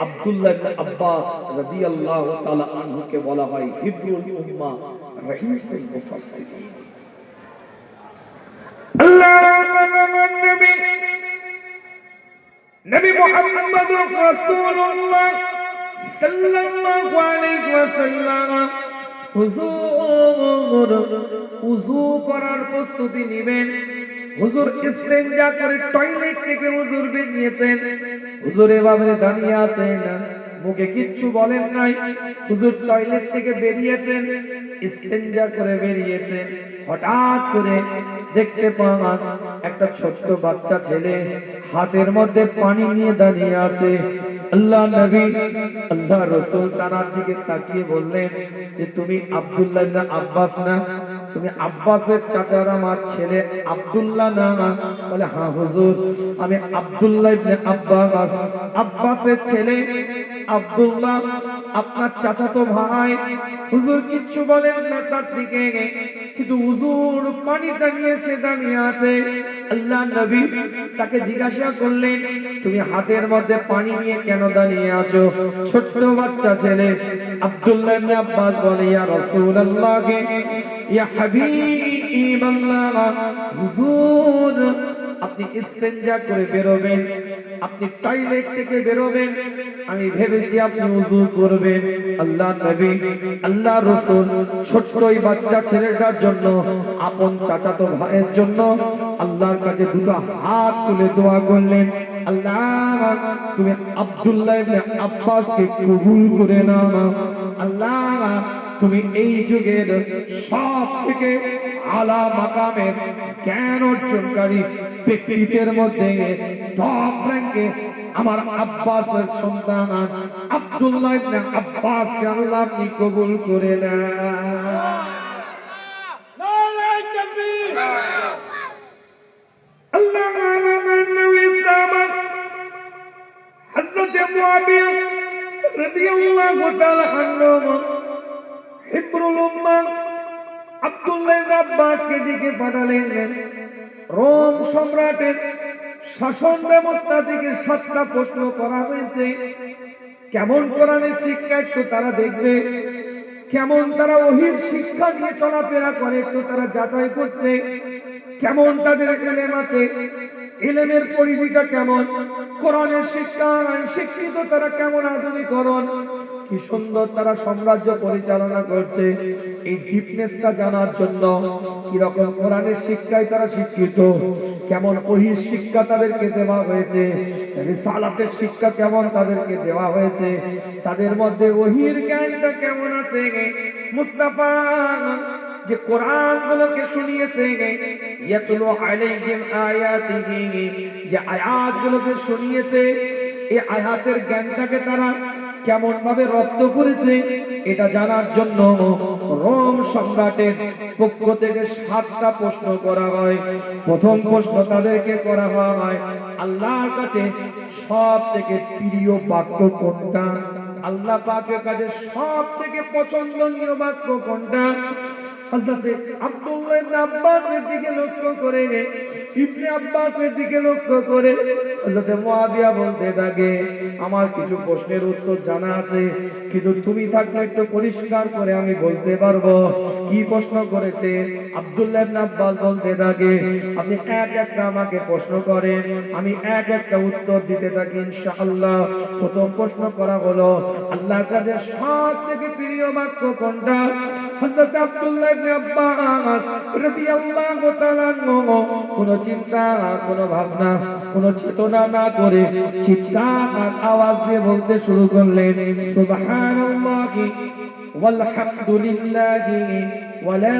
S1: আব্দুল্লাহ ইবনে আব্বাস রাদিয়াল্লাহু তাআলা আনহুকে বলা হয় হিব্রুল উম্মাহ, রাইসুল মুফাসসিরিন। নবী মুহাম্মদুর রাসূলুল্লাহ সাল্লাল্লাহু আলাইহি ওয়াসাল্লাম হুজুর ওযু করার প্রস্তুতি নেবেন। হুজুর ইস্তেনজা করে টয়লেট থেকে হুজুর বেরিয়েছেন। হুজুর এভাবে দাঁড়িয়ে আছেন, মুখে কিচ্ছু বলেন নাই। হুজুর টয়লেট থেকে বেরিয়েছেন, ইস্তেনজা করে বেরিয়েছেন। হঠাৎ করে দেখতে পান একটা ছোট্ট বাচ্চা ছেলে হাতের মধ্যে পানি নিয়ে দাঁড়িয়ে আছে। আল্লাহ নবী, আল্লাহ রাসূল তার দিকে তাকিয়ে বললেন যে তুমি আব্দুল্লাহ ইবনে আব্বাস না? তুমি আব্বাসের চাচার আমার ছেলে আব্দুল্লাহ না? বলে হ্যাঁ হুজুর, আমি আব্দুল্লাহ ইবনে আব্বাস, আব্বাসের ছেলে। আব্দুল্লাহ আপনার চাচাতো ভাই, হুজুর কিচ্ছু বলেন না তার দিকে, কিন্তু হুজুর পানিটা নিয়ে সে দাঁড়িয়ে আছে। আল্লাহ নবী তাকে জিজ্ঞাসা করলেন, তুমি হাতের মধ্যে পানি নিয়ে কেন দাঁড়িয়ে আছো? ছোট্ট বাচ্চা ছেলে আব্দুল্লাহ ইবনে আব্বাস বলে, ইয়া রাসূলুল্লাহ, ইয়া হাবিবাল্লাহ, হুজুর আপনি ইস্তেনজা করে বেরোবেন, আপনি টয়লেট থেকে বেরোবেন, আমি ভেবেছি আপনি ওযু করবেন। আল্লাহ নবী আল্লাহ রাসূল ছোট্ট ওই বাচ্চা ছেলেটার জন্য, আপন চাচাতো ভাইয়ের জন্য আল্লাহর কাছে দুটো হাত তুলে দোয়া করলেন, আল্লাহ তুমি আব্দুল্লাহ ইবনে আব্বাসকে কবুল করে নাও। আল্লাহ তুমি এই যুগের সব থেকে আলা মাকামের জ্ঞান অর্জনকারী ব্যক্তিত্বের মধ্যে টপ র্যাঙ্কে আমার আব্বাসের সন্তান আব্দুল্লাহ ইবনে আব্বাসকে আল্লাহ আপনি কবুল করে নেন। নারে তাকবীর। আল্লাহ নবী সাহাবা হযরত মুআবিয়া রাদিয়াল্লাহু তাআলা আনহু হিব্রুল উম্মাহ আব্দুল্লাহ ইবনে আব্বাসকে দিকে পাঠালেন। রোম সম্রাটের শাসন ব্যবস্থা থেকে 7টা প্রশ্ন করা হয়েছে। কেমন কোরআনের শিক্ষা একটু তারা দেখবে, কেমন তারা ওহীর শিক্ষা নিয়ে চলাফেরা করে একটু তারা যাচাই করছে, কেমন তাদের ইলম আছে, ইলমের পরিধিটা কেমন, কোরআনের শিক্ষা শিক্ষিত তারা কেমন আধুনিকরণ, কি সুন্দর তারা সাম্রাজ্য পরিচালনা করছে। এই ডিপনেসটা জানার জন্য কি রকম কোরআনের শিক্ষায় তারা শিক্ষিত, কেমন ওহীর শিক্ষা তাদেরকে দেওয়া হয়েছে, রিসালাতের শিক্ষা কেমন তাদেরকে দেওয়া হয়েছে, তাদের মধ্যে ওহীর জ্ঞানটা কেমন আছে। মুস্তাফা যে কোরআন গুলোকে শুনিয়েছে, ইয়াতলু আলাইহিম আয়াতিহি, যে আয়াতগুলোকে শুনিয়েছে, এই আয়াতের জ্ঞানটাকে তারা কেমন ভাবে রপ্ত করেছে এটা জানার জন্য রোম সম্রাটের পক্ষ থেকে 7টা প্রশ্ন করা হয়। প্রথম প্রশ্ন তাদেরকে করা হয়, আল্লাহর কাছে সব থেকে প্রিয় বাক্য কোনটা, আল্লাহ পাকের কাছে সব থেকে পছন্দনীয় বাক্য কোনটা। হযরত আব্দুল্লাহ ইবনে আব্বাসের দিকে লক্ষ্য করে, ইবনে আব্বাসের দিকে লক্ষ্য করে হযরত মুআবিয়া বলতে থাকে, আমার কিছু প্রশ্নের উত্তর জানা আছে, কিন্তু তুমি থাকলে একটু পরিষ্কার করে আমি বলতে পারবো। কি প্রশ্ন করেছে? আব্দুল্লাহ ইবনে আব্বাস বলতে থাকে, আপনি এক একটা আমাকে প্রশ্ন করেন, আমি এক একটা উত্তর দিতে থাকি ইনশাআল্লাহ। প্রথম প্রশ্ন করা হলো, আল্লাহর কাছে সব থেকে প্রিয় বাক্য কোনটা? হযরত আব্দুল্লাহ ইবনে আব্বাস রাদিয়াল্লাহু তাআলা কোন চিন্তা, কোন ভাবনা, কোন চেতনা না করে চিৎকার আওয়াজ দিয়ে বলতে শুরু করলেন, সুবহানাল্লাহি ওয়ালহামদুলিল্লাহি ওয়ালা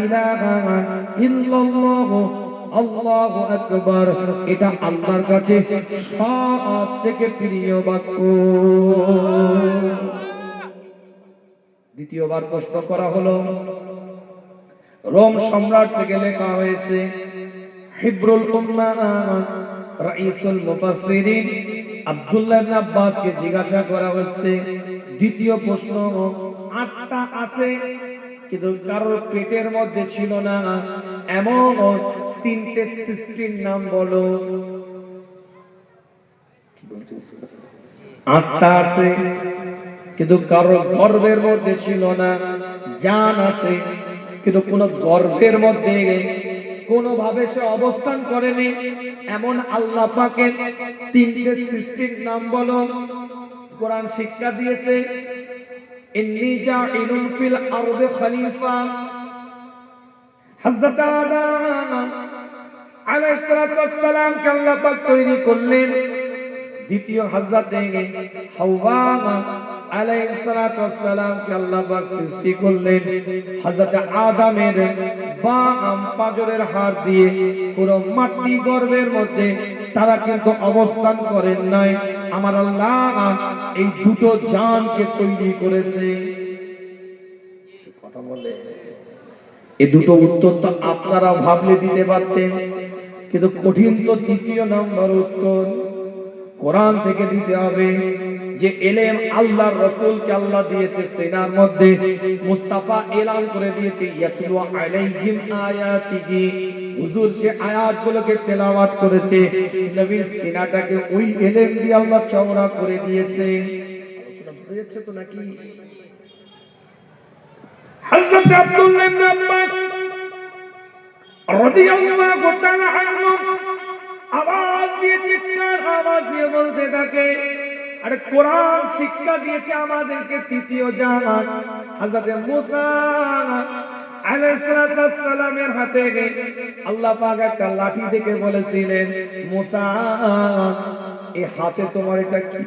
S1: ইলাহা ইল্লাল্লাহু আল্লাহু আকবার। এটা আল্লাহর কাছে সব থেকে প্রিয় বাক্য। দ্বিতীয়বার প্রশ্ন করা হলো, রোম সম্রাট থেকে লেখা হয়েছে, হিব্রুল উম্মাহ রাইসুল মুফাসসিরিন আব্দুল্লাহ ইবনে আব্বাসকে জিজ্ঞাসা করা হচ্ছে। দ্বিতীয় প্রশ্ন, 8টা আছে কিন্তু কারোর পেটের মধ্যে ছিল না, এমন 3টে সৃষ্টির নাম বলো। 8টা আছে কিন্তু কারোর গর্ভের মধ্যে ছিল না, জান আছে কিন্তু কোন গর্ভের মধ্যে কোনোভাবে সে অবস্থান করেনি, এমন আল্লাহ পাকের 3টে সৃষ্টির নাম বলো। কোরআন শিক্ষা দিয়েছে, ইন্নী জাইলুন ফিল আরদি খলিফা। হযরত আদম আলাইহিস সালাতু ওয়াস সালাম কে আল্লাহ পাক তৈরি করলেন। দ্বিতীয় হযরত হাওয়া আলাইহিস সালাতু ওয়াস সালাম কে আল্লাহ পাক সৃষ্টি করলেন। হযরত আদমের বাম পাঁজরের হাড় দিয়ে পুরো মাটি গর্ভের মধ্যে তারা কিন্তু অবস্থান করেন নাই, আমার আল্লাহ এই দুটো জানকে তৈরি করেছে। কথা বলে এই দুটো উত্তর তো আপনারা ভাবলে দিতে পারতেন, কিন্তু কঠিন তো তৃতীয় নম্বর উত্তর কোরআন থেকে দিতে হবে। যে এলেম আল্লাহর রাসূলকে আল্লাহ দিয়েছে সিনার মধ্যে মুস্তাফা এলান করে দিয়েছে ইয়াতলু আলাইহিম আয়াতিহি হুজুর সে আয়াতগুলোকে তেলাওয়াত করেছে নবীর সিনাটাকে ওই এলেম দিয়ে আল্লাহ চওড়া করে দিয়েছে আলোচনা বুঝে যাচ্ছে তো নাকি হযরত আব্দুল্লাহ ইবনে আব্বাস রাদিয়াল্লাহু তাআলা আনহু আওয়াজ দিয়ে চিৎকার আওয়াজ দিয়ে বলতে থাকে আরে কোরআন শিক্ষা দিয়েছে আমাদেরকে তৃতীয় জাহান হযরত মুসা আলাইহিস সালামের হাতে আল্লাহ পাক একটা লাঠি দেখে বলেছিলেন মুসা এই হাতে তোমার এটা কি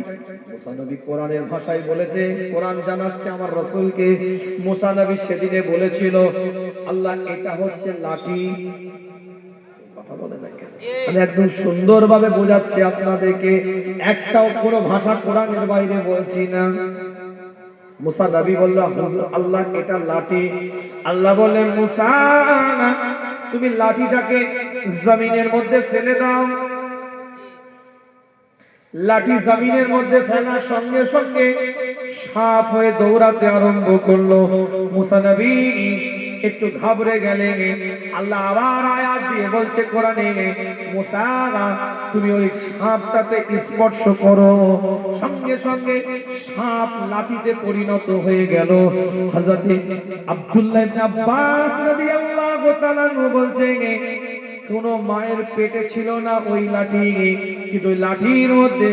S1: মুসা নবী কোরআনের ভাষায় বলেছে কোরআন জানাচ্ছে আমার রাসূলকে মুসা নবী সেদিনে বলেছিল আল্লাহ এটা হচ্ছে লাঠি কথা বলে দেখেন আমি একদম সুন্দরভাবে বোঝাচ্ছি আপনাদেরকে একটাও কোনো ভাষা কোরআনের বাইরে বলছি না মুসা নবী বলল হুজুর আল্লাহ এটা লাঠি আল্লাহ বললেন মুসা তুমি লাঠিটাকে জমিনের মধ্যে ফেলে দাও লাঠি জমিনের মধ্যে ফেলার সঙ্গে সঙ্গে সাপ হয়ে দৌড়াতে আরম্ভ করলো মুসা নবী একটু ঘাবড়ে গেলেন আল্লাহ আবার আয়াত দিয়ে বলছে কোরআনে মুসা তুমি ওই সাপটাতে স্পর্শ করো সঙ্গে সঙ্গে সাপ লাঠিতে পরিণত হয়ে গেল হযরত আব্দুল্লাহ ইবনে আব্বাস রাদিয়াল্লাহু তাআলা বলছেন কোন মায়ের পেটে ছিল না ওই লাঠি কিন্তু ওই লাঠির মধ্যে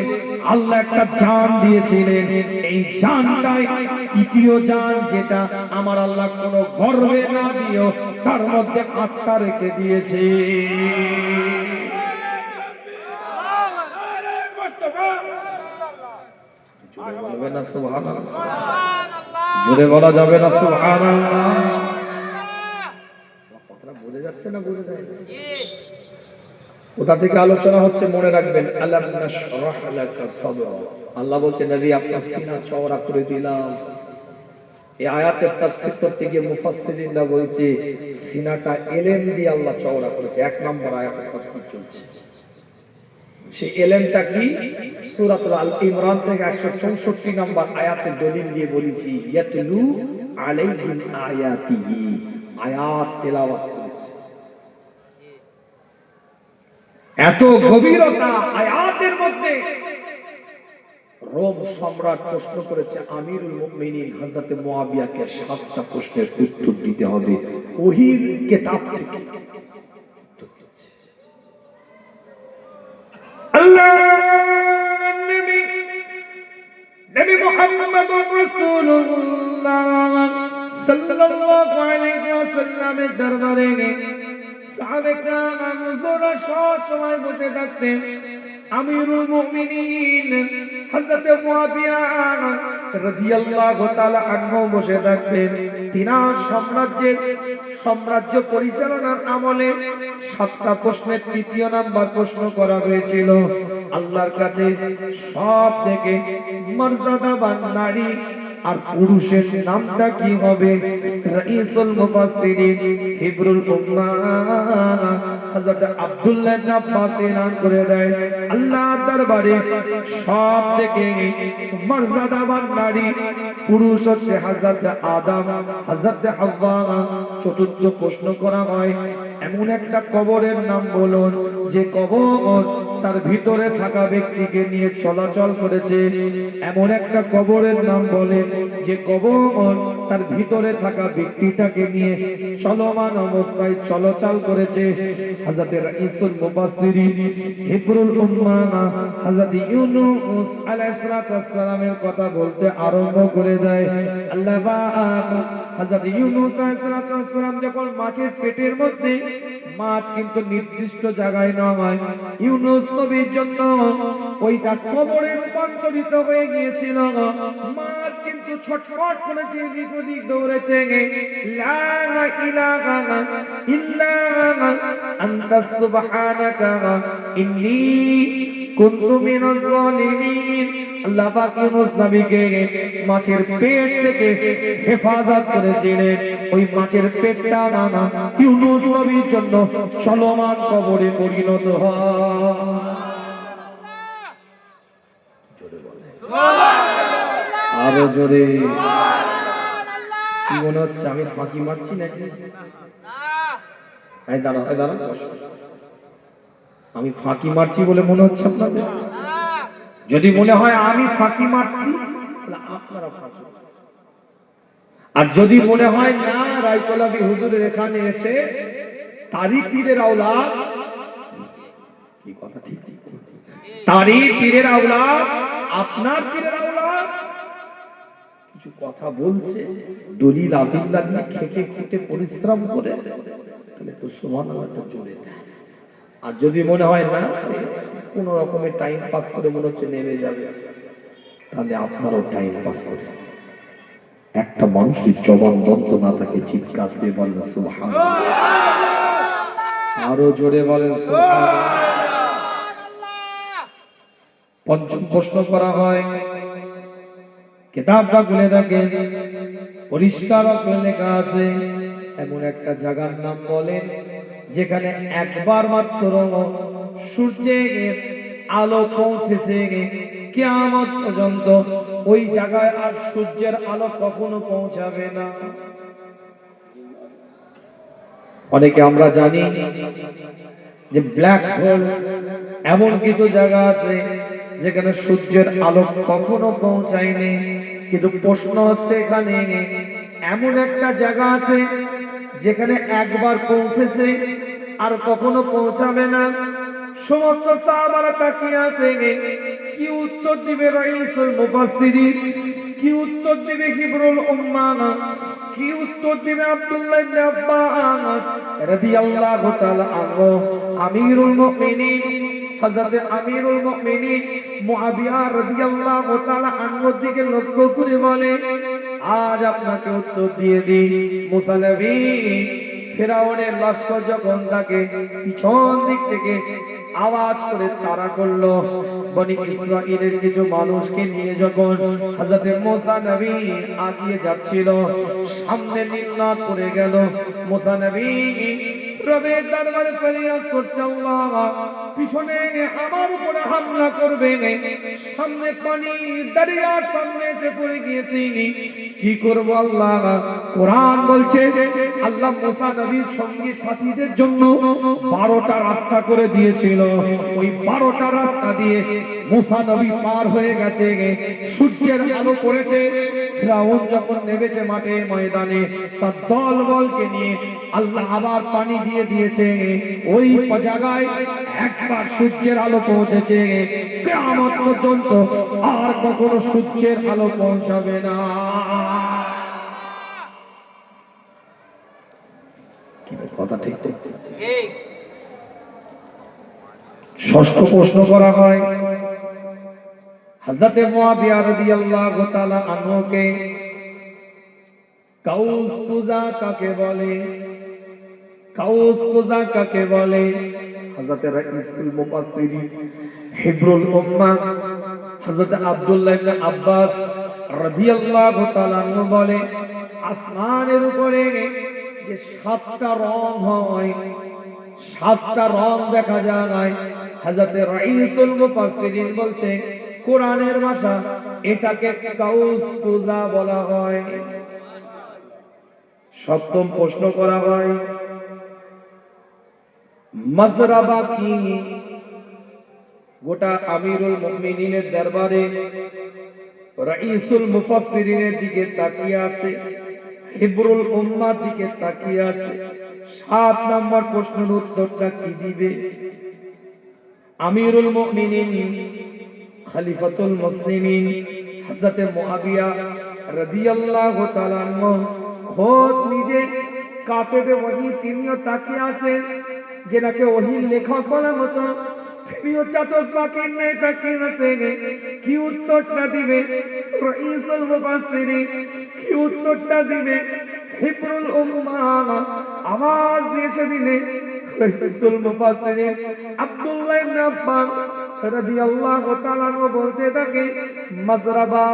S1: আল্লাহ একটা জান দিয়েছিলেন এই জানটাই তৃতীয় জান যেটা আমার আল্লাহ কোন গর্বে না দিও তার মধ্যে আত্মা রেখে দিয়েছে জোরে বলা যাবে না সুবহানাল্লাহ কথাটা বুঝে যাচ্ছে না বুঝে যায় কোথা থেকে আলোচনা হচ্ছে মনে রাখবেন আল্লাহ নাশরাহ লাকা সাদরা আল্লাহ বলছে নবী আপনার সিনা চওড়া করে দিলাম এই আয়াতের তাফসীর করতে গিয়ে মুফাসসিরিনরা বলছে সিনাটা ইলম দিয়ে আল্লাহ চওড়া করেছে এক নম্বর আয়াতের তাফসীর চলছে সেই ইলমটা কি সূরাতুল আল ইমরান থেকে 164 নম্বর আয়াতের দলিল দিয়ে বলেছি ইয়াতলু আলাইহিম আয়াতিহি আয়াত তেলাওয়াত এত গভীরতা আয়াতের মধ্যে রোম সম্রাট প্রশ্ন করেছে আমিরুল মুমিনিন হযরত মুয়াবিয়াকে 7টা প্রশ্নের উত্তর দিতে হবে ওহীর কিতাব থেকে আল্লাহর নবী মুহাম্মদুর রাসূলুল্লাহ সাল্লাল্লাহু আলাইহি ওয়াসাল্লামের দরবারে সাহাবে کرام হুজুররা সব সময় বসে থাকতেন আমিরুল মুমিনিন হযরত মুয়াবিয়া রাদিয়াল্লাহু তাআলা আনহু বসে থাকতেন তিনার সাম্রাজ্য পরিচালনার আমলে 7টা প্রশ্নের তৃতীয় নাম্বার প্রশ্ন করা হয়েছিল আল্লাহর কাছে সব থেকে মর্যাদাবান নারী আর পুরুষের নামটা কি হবে রাইসুল মুফাসসিরিন হিবরুল উম্মাহ হযরত আব্দুল্লাহ ইবনে আব্বাস এলান করে দেয় আল্লাহর দরবারে সব থেকে মর্যাদাবান নারী পুরুষ হচ্ছে হযরত আদম হযরত হাওয়া চতুর্থ প্রশ্ন করা হয় এমন একটা কবরের নাম বলুন যে কবর তার ভিতরে থাকা ব্যক্তিকে নিয়ে চলাচল করেছে এমন একটা কবরের নাম বলেন যে কবর তার ভিতরে থাকা ব্যক্তিটাকে নিয়ে চলমান অবস্থায় চলাচল করেছে হযরত রাইসুল মুফাসসিরিন হিবরুল উম্মাহ হযরত ইউনূস আলাইহিস সালামের কথা বলতে আরম্ভ করে দেয় আল্লাহ পাক হযরত ইউনূস আলাইহিস সালাম যখন মাছের পেটের মধ্যে মাছ কিন্তু নির্দিষ্ট জায়গায় নয় ইউনূস নবীর জন্য ওইটা কবরে রূপান্তরিত হয়ে গিয়েছিল মাছ কিন্তু ছটফট করে এদিক ওদিক দৌড়েছে লা ইলাহা ইল্লা আনতা সুবহানাকা ইন্নী কুনতু মিনাজ জালিমিন আল্লাহ পাক ইউনূস নবীকে মাছের পেট থেকে হেফাজত করেছিলেন ওই মাছের পেটটা না ইউনূস নবীর জন্য চলমান কবরে পরিণত হয় আরো জোরে। কি মনে হচ্ছে আমি ফাঁকি মারছি নাকি? আমি ফাঁকি মারছি বলে মনে হচ্ছে আপনাদের? যদি মনে হয় আমি ফাঁকি মারছি তাহলে আপনারা ফাঁকি, আর যদি মনে হয় না রায়কলাবি হুজুরের এখানে এসে তারই পীরের আওলাদ, কি কথা ঠিক ঠিক তারই পীরের আওলাদ, আপনার পীরের আওলাদ কিছু কথা বলছে দলিল আদিল্লাহ দিয়ে খেটে খেটে পরিশ্রম করে, তাহলে তো সুবহানাল্লাহ জোরে দেয়। আর যদি মনে হয় না কোন রকমের টাইম পাস করে মনে হচ্ছে নেমে যাবে, তাহলে আপনারও টাইম পাস করে। একটা মানুষের জবান বন্ধ না থাকে চিৎকার দিয়ে বলেন সুবহানাল্লাহ, আরো জোরে বলেন সুবহানাল্লাহ। পঞ্চম প্রশ্ন করা হয়, কিতাবটা খুলে দেখেন পরিষ্কার করে লেখা আছে এমন একটা জায়গার নাম বলেন যেখানে একবার মাত্র সূর্যের আলো পৌঁছেছে, কিয়ামত পর্যন্ত ওই জায়গায় আর সূর্যের আলো কখনো পৌঁছাবে না। অনেকে আমরা জানি যে ব্ল্যাক হোল এমন কিছু জায়গা আছে যেখানে সূর্যের আলো কখনো পৌঁছায়নি, কিন্তু প্রশ্ন হচ্ছে এখানে এমন একটা জায়গা আছে যেখানে একবার পৌঁছেছে আর কখনো পৌঁছাবে না। সমস্ত সাহাবারা তাকিয়ে আছে, কি উত্তর দিবে রাইসুল মুফাসসিরিন, কি উত্তর দিবে হিবরুল উম্মাহ, কি উত্তর দিবে আব্দুল্লাহ ইবনে আব্বাস রাদিয়াল্লাহু তাআলা আনহু, আমিরুল মুমিনিন হযরত আমিরুল মুমিনিন মুআবিয়া রাদিয়াল্লাহু তাআলা আনহুর দিকে লক্ষ্য করে বলে, আজ আপনাকে উত্তর দিয়ে দিই, মুসা নবী ফিরাউনের লস্কর যখন তাকে পিছন দিক থেকে আওয়াজ করে তাড়া করলো, বনি ইসরাইলের কিছু মানুষকে নিয়ে যখন হযরত মুসা নবী আগিয়ে যাচ্ছিল, সামনে নীলনদ পড়ে গেল। মুসা নবী রবের দরবারে ফরিয়াদ করছে, আল্লাহ পিছনে আমার উপরে হামলা করবে, সামনে পানি দরিয়ার সামনে এসে পড়ে গিয়েছি, কি করব আল্লাহ? কোরআন বলছে আল্লাহ মুসা নবীর সঙ্গী সাথীদের জন্য 12টা রাস্তা করে দিয়েছিল, ওই 12টা রাস্তা দিয়ে মুসা নবী পার হয়ে গেছে। সূর্যের আলো পড়েছে, ফিরাউন যখন নেমেছে মাঠে ময়দানে তার দল বলকে নিয়ে আল্লাহ আবার পানি দিয়ে দিয়েছে, ওই জায়গায় একবার সূর্যের আলো পৌঁছেছে, কিয়ামত পর্যন্ত আর কখনো সূর্যের আলো পৌঁছাবে না। কি কথা ঠিক ঠিক। ষষ্ঠ প্রশ্ন করা হয়, হযরত মুআবিয়া রাদিয়াল্লাহু তাআলা আনহুকে কাউস কুজা কাকে বলে? কাউস কুজা কাকে বলে? হযরত রাইসুল মুফাসসিরিন হিবরুল উম্মাহ হযরত আব্দুল্লাহ ইবনে আব্বাস রাদিয়াল্লাহু তাআলা আনহু বলে, আসমানের উপরে যে 7টা রং হয়, 7টা রং দেখা যায়, হযরত রাইসুল মুফাসসিরিন বলছে কোরআনের ভাষা এটাকে কাউস কুজা বলা হয়। সপ্তম প্রশ্ন করা হয়, মাজরাবা কি? গোটা আমিরুল মুমিনিনের দরবারে রাইসুল মুফাসসিরিনের দিকে তাকিয়ে আছে, হিবরুল উম্মাহর দিকে তাকিয়ে আছে। 7 নম্বর প্রশ্নের উত্তরটা কি দিবে? আমিরুল মুমিনিন খলিফাতুল মুসলিমিন হযরত মুআবিয়া রাদিয়াল্লাহু তাআলা আনহু খোদ নিজে কাতেবে ওহী তিনিও তাকিয়ে আছেন, যেটাকে ওহীর লেখক বলার মতো তিনিও চাতক পাখির ন্যায় তাকিয়ে আছেন। কি উত্তরটা দিবে রাইসুল মুফাসসিরিন? কি উত্তরটা দিবে হিবরুল উম্মাহ? আওয়াজ দিয়ে সেদিনে রাইসুল মুফাসসিরিন আব্দুল্লাহ ইবনে আব্বাস রাদিয়াল্লাহু তাআলা বলতে থাকে, মাজরাবা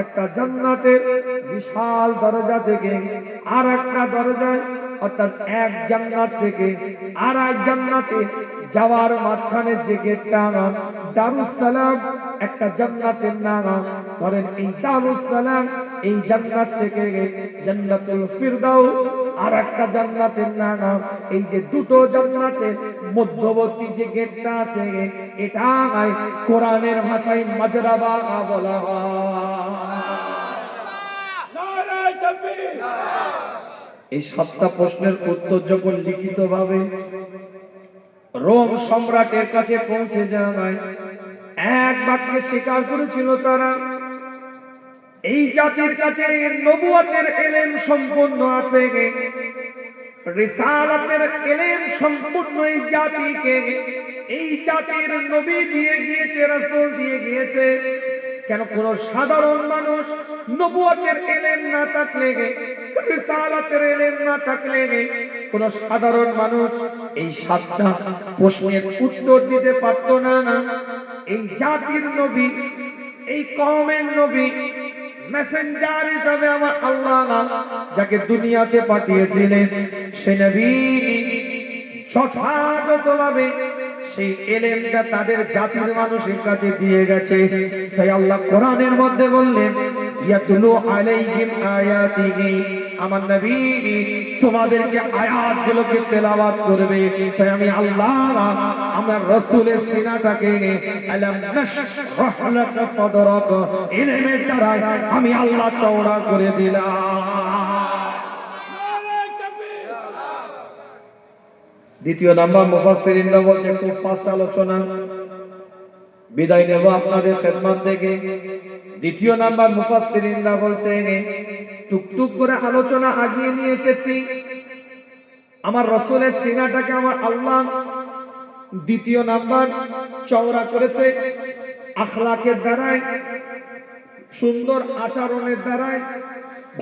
S1: একটা জান্নাতের বিশাল দরজা থেকে আর একটা দরজায়, অর্থাৎ এক জান্নাত থেকে আর এক জান্নাতে যাওয়ার মাঝখানে যে গেটটা দারুস সালাম একটা জান্নাতের নাম, ধরেন এই দারুস সালাম, এই জান্নাত থেকে জান্নাতুল ফিরদাউস, আর একটা জান্নাতের নাম, এই যে দুটো জান্নাতের মধ্যবর্তী যে গেটটা আছে এটা কোরআনের ভাষায় মাজরাবা বলা হয়। নারায়ে তাকবীর। এই 7টা প্রশ্নের উত্তর যখন লিখিতভাবে রোম সম্রাটের কাছে পৌঁছে যায়, এক বাক্যে স্বীকার করেছিল তারা, এই জাতির কাছে নবুয়তের ইলম সম্পূর্ণ আছে, রিসালাতের ইলম সম্পূর্ণ এই জাতিকে, এই জাতির নবী দিয়ে গিয়েছে, রাসূল দিয়ে গিয়েছে। কেন কোন সাধারণ মানুষ নবুয়তের ইলম না থাকলে, রিসালাতের ইলম না থাকলে, কোন সাধারণ মানুষ এই 7টা প্রশ্নের উত্তর দিতে পারত না। এই জাতির নবী, এই কওমের নবী, মেসেঞ্জার হিসেবে আমার আল্লাহ যাকে দুনিয়াতে পাঠিয়েছিলেন, সে নবী যথাযথভাবে সেই ইলমটা তাদের জাতির মানুষের কাছে দিয়ে গেছে। তাই আল্লাহ কোরআনের মধ্যে বললেন, ইয়াতুলু আলাইহিম আয়াতিহি, আমার নবী তোমাদেরকে আয়াতগুলোকে তেলাওয়াত করবে। তাই আমি আল্লাহ আমার রাসূলের সিনাটাকে আলাম নাশরাহ লাকা সাদরাক ইলমের দ্বারা আমি আল্লাহ চওড়া করে দিলাম। দ্বিতীয় নাম্বার মুফাসসিরিনরা বলছে, খুব ফাস্ট আলোচনা, বিদায় নেব আপনাদের খেদমত থেকে। দ্বিতীয় নাম্বার মুফাসসিরিনরা বলছে, টুকটুক করে আলোচনা আগিয়ে নিয়ে এসেছি, আমার রাসূলের সিনাটাকে আমার আল্লাহ দ্বিতীয় নাম্বার চওড়া করেছে আখলাকের দ্বারায়, সুন্দর আচরণের দ্বারায়,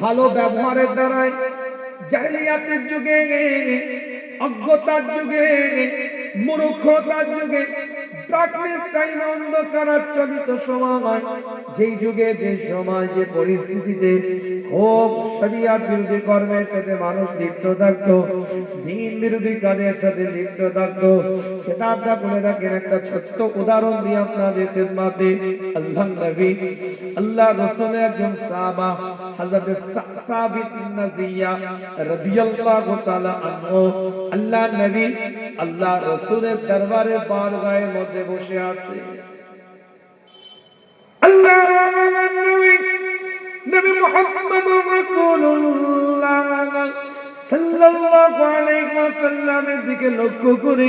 S1: ভালো ব্যবহারের দ্বারায়। জাহেলিয়াতের যুগে, অজ্ঞতার যুগে, মূর্খতার যুগে, ডার্কনেস টাইম, অন্ধকারাচ্ছন্ন সময়, যেই যুগে, যে সময়, যে পরিস্থিতিতে খুব শরিয়াত বিরোধী কর্মের সাথে মানুষ লিপ্ত থাকতো, দ্বীন বিরোধী কাজের সাথে লিপ্ত থাকতো, সেটা বলে রাখেন। একটা ছোট্ট উদাহরণ দিয়ে আপনাদের খেদমতে, আল্লাহ নবী, আল্লাহ রাসূলের একজন সাহাবা হযরত সাবিত বিন নাজিয়া রাদিয়াল্লাহু তাআলা আনহু, আল্লাহ নবী আল্লাহ রাসূলের দরবারে বারগাহের মধ্যে বসে আছে। আল্লাহ নবী মুহাম্মদুর রাসূলুল্লাহ সাল্লাল্লাহু আলাইহি ওয়াসাল্লামের দিকে লক্ষ্য করে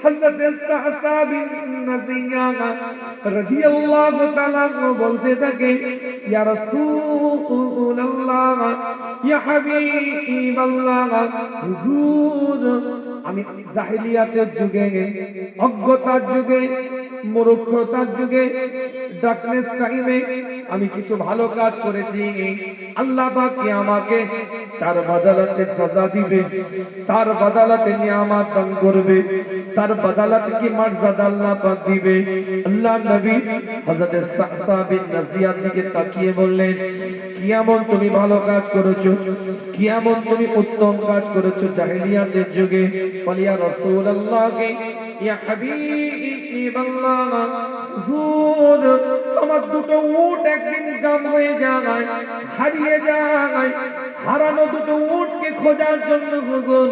S1: হযরত সাহসা বিন নাজিয়া রাদিয়াল্লাহু তাআলা বলতে থাকে, ইয়া রাসূলুল্লাহ, ইয়া হাবিবাল্লাহ, হুজুর, আমি জাহেলিয়াতের যুগে, অজ্ঞতার যুগে, মূর্খতার যুগে, ডার্কনেস টাইমে আমি কিছু ভালো কাজ করেছি। আল্লাহ পাক কি আমাকে তার বদলাতে সাজা দিবে, তার বদলাতে নিয়ামত দান করবে, তার বদলাতে কি মর্যাদা আল্লাহ পাক দিবে। আল্লাহ নবী হযরত সাহসা বিন নাজিয়ার দিকে তাকিয়ে বললেন, কি এমন তুমি ভালো কাজ করেছো, কি এমন তুমি উত্তম কাজ করেছো জাহেলিয়াতের যুগে? বলি, ইয়া রাসূলুল্লাহ, ইয়া হাবিবাল্লাহ, হুজুর, আমার দুটো উট একদিন গাম হয়ে যায়, হারিয়ে যায়। হারানো দুটো উটকে খোঁজার জন্য হুজুর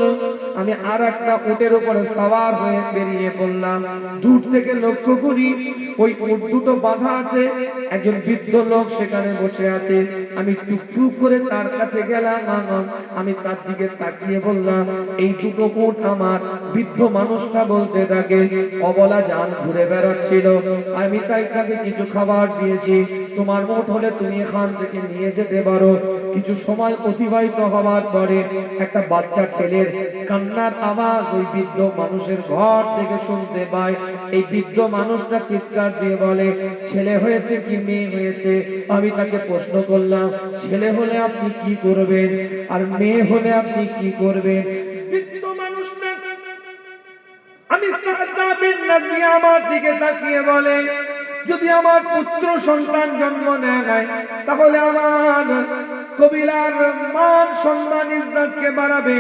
S1: আমি আর একটা উটের উপরে সওয়ার হয়ে বেরিয়ে পড়লাম। দূর থেকে লক্ষ্য করি ওই উট দুটো বাঁধা আছে, একজন বৃদ্ধ লোক সেখানে বসে আছে। আমি টুকটুক করে তার কাছে গেলাম, আমি তার দিকে তাকিয়ে বললাম, এই দুটো উট আমার। বৃদ্ধ মানুষটা বলতে থাকে, অবলা জান ঘুরে বেড়াচ্ছিল, আমি তাই তাকে কিছু খাবার দিয়েছি, তোমার উট হলে তুমি এখান থেকে নিয়ে যেতে পারো। কিছু সময় অতিবাহিত হওয়ার পরে একটা বাচ্চা ছেলের কান্নার আওয়াজ ওই বৃদ্ধ মানুষের ঘর থেকে শুনতে পায়। এই বৃদ্ধ মানুষটা চিৎকার দিয়ে বলে, ছেলে হয়েছে কি মেয়ে হয়েছে? আমি তাকে প্রশ্ন করলাম, ছেলে হলে আপনি কি করবেন আর মেয়ে হলে আপনি কি করবেন? বৃদ্ধ মানুষটা আমি সাহসা বিন নাজিয়া আমার দিকে তাকিয়ে বলে, যদি আমার পুত্র সন্তান জন্ম নেয় তাহলে আমার কবিলার মান সম্মান ইজ্জতকে বাড়াবে।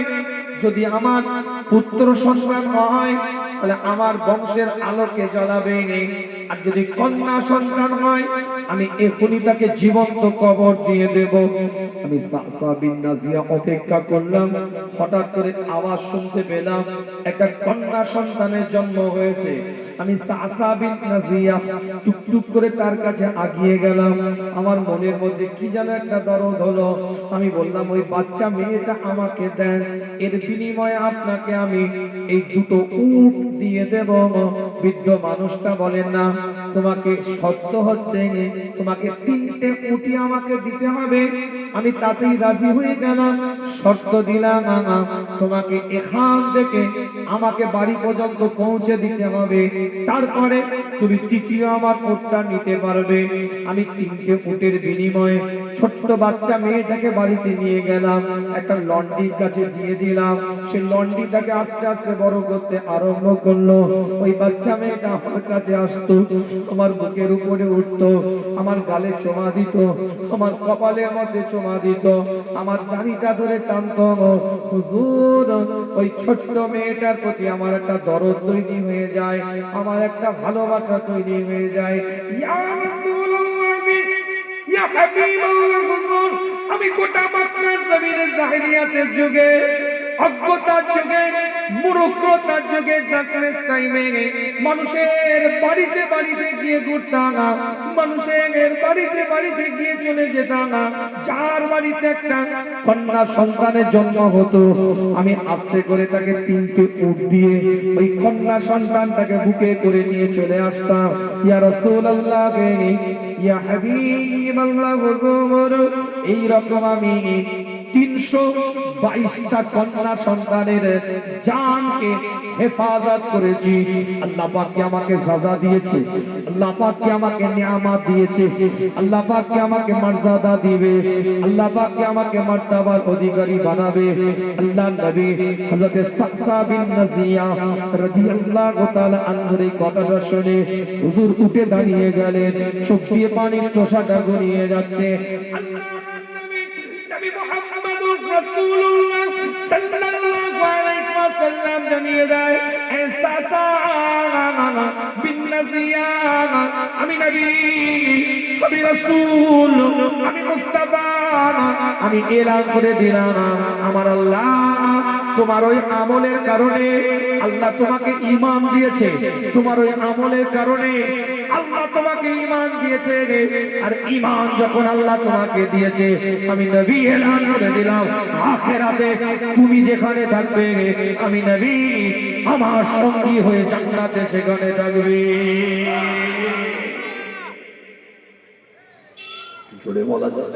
S1: যদি আমার পুত্র সন্তান হয় তাহলে আমার বংশের আলোকে জ্বালাবে। আর যদি কন্যা সন্তান হয় আমি এখনই তাকে জীবন্ত কবর দিয়ে দেব। আমি সাসা বিন নাজিয়া অপেক্ষা করলাম, হঠাৎ করে আওয়াজ শুনতে পেলাম একটা কন্যা সন্তানের জন্ম হয়েছে। আমি সাসা বিন নাজিয়া টুকটুক করে তার কাছে আগিয়ে গেলাম। আমার মনের মধ্যে কি যেন একটা দরদ হলো। আমি বললাম ওই বাচ্চা মেয়েটা আমাকে দেন, এর বিনিময়ে আপনাকে আমি এই দুটো উট দিয়ে দেব। বৃদ্ধ মানুষটা বলেন না, তোমাকে শর্ত হচ্ছে তোমাকে 3টে উটি আমাকে দিতে হবে। আমি তাতেই রাজি হয়ে গেলাম। শর্ত দিলাম তোমাকে এখান থেকে আমাকে বাড়ি পর্যন্ত পৌঁছে দিতে হবে, তারপরে তুমি তৃতীয় আমার উটটা নিতে পারবে। আমি 3টে উটের বিনিময়ে ছোট্ট বাচ্চা মেয়েটাকে বাড়িতে নিয়ে গেলাম, একটা লন্ডির কাছে দিয়ে দিলাম। সেই লন্ডিটাকে আস্তে আস্তে বড় করতে আরম্ভ করলো। ওই বাচ্চা মেয়েটা আমার কাছে আসতো, আমার বুকের উপরে উঠতো, আমার গালে চুমা দিত, আমার কপালের মধ্যে চুমা দিত, আমার দাড়িটা ধরে টানতো। হুজুর, ওই ছোট্ট মেয়েটার প্রতি আমার একটা দরদ তৈরি হয়ে যায়, আমার একটা ভালোবাসা তৈরি হয়ে যায়। ইয়া রাসূলুল্লাহ, ইয়া হাবিবাল্লাহ, হুজুর, আমি গোটা মক্কার জমিনে জাহেলিয়াতের যুগে, অজ্ঞতার যুগে, মূর্খতার যুগে, ডাকলেস টাইমে মানুষের বাড়িতে বাড়িতে গিয়ে ঘুরতাম, মানুষের বাড়িতে বাড়িতে গিয়ে চলে যেতাম। যার বাড়িতে একটা কন্যা সন্তানের জন্ম হতো, আমি আস্তে করে তাকে 3টে উট দিয়ে ওই কন্যা সন্তানটাকে বুকে করে নিয়ে চলে আসতাম। ইয়া রাসূলুল্লাহ, ইয়া হাবিবাল্লাহ, হুজুর, এই রকম আমি 322টা কন্যা সন্তানের জানকে হেফাজত করেছি। আল্লাহ পাক কি আমাকে সাজা দিয়েছে, আল্লাহ পাক কি আমাকে নিয়ামত দিয়েছে, আল্লাহ পাক কি আমাকে মর্যাদা দিবে, আল্লাহ পাক কি আমাকে মর্তবার অধিকারী বানাবে। আল্লাহ নবী হযরত সাসা বিন নাজিয়া রাদিয়াল্লাহু তাআলা আনহুর এই কথাটা শুনে হুজুর উঠে দাঁড়িয়ে গেলেন, চোখ দিয়ে পানির তোষাটা গড়িয়ে যাচ্ছে। নবী মুহাম্মদুর রাসূলুল্লাহ সাল্লাল্লাহু আলাইহি ওয়াসাল্লাম জানিয়ে দেয়, এ সাসা বিন নাজিয়া, আমি নবী, আমি রাসূল, আমি মুস্তাফা, আমি এলান করে দিলাম আমার আল্লাহ তোমার ওই আমলের কারণে আল্লাহ তোমাকে ঈমান দিয়েছে, তোমার ওই আমলের কারণে আল্লাহ তোমাকে ঈমান দিয়েছে। আর ঈমান যখন আল্লাহ তোমাকে দিয়েছে, আমি নবী এলান করে দিলাম আখিরাতে তুমি যেখানে থাকবে আমি নবী আমার সঙ্গী হয়ে জান্নাতে সেখানে থাকবে। জোরে বলা যায়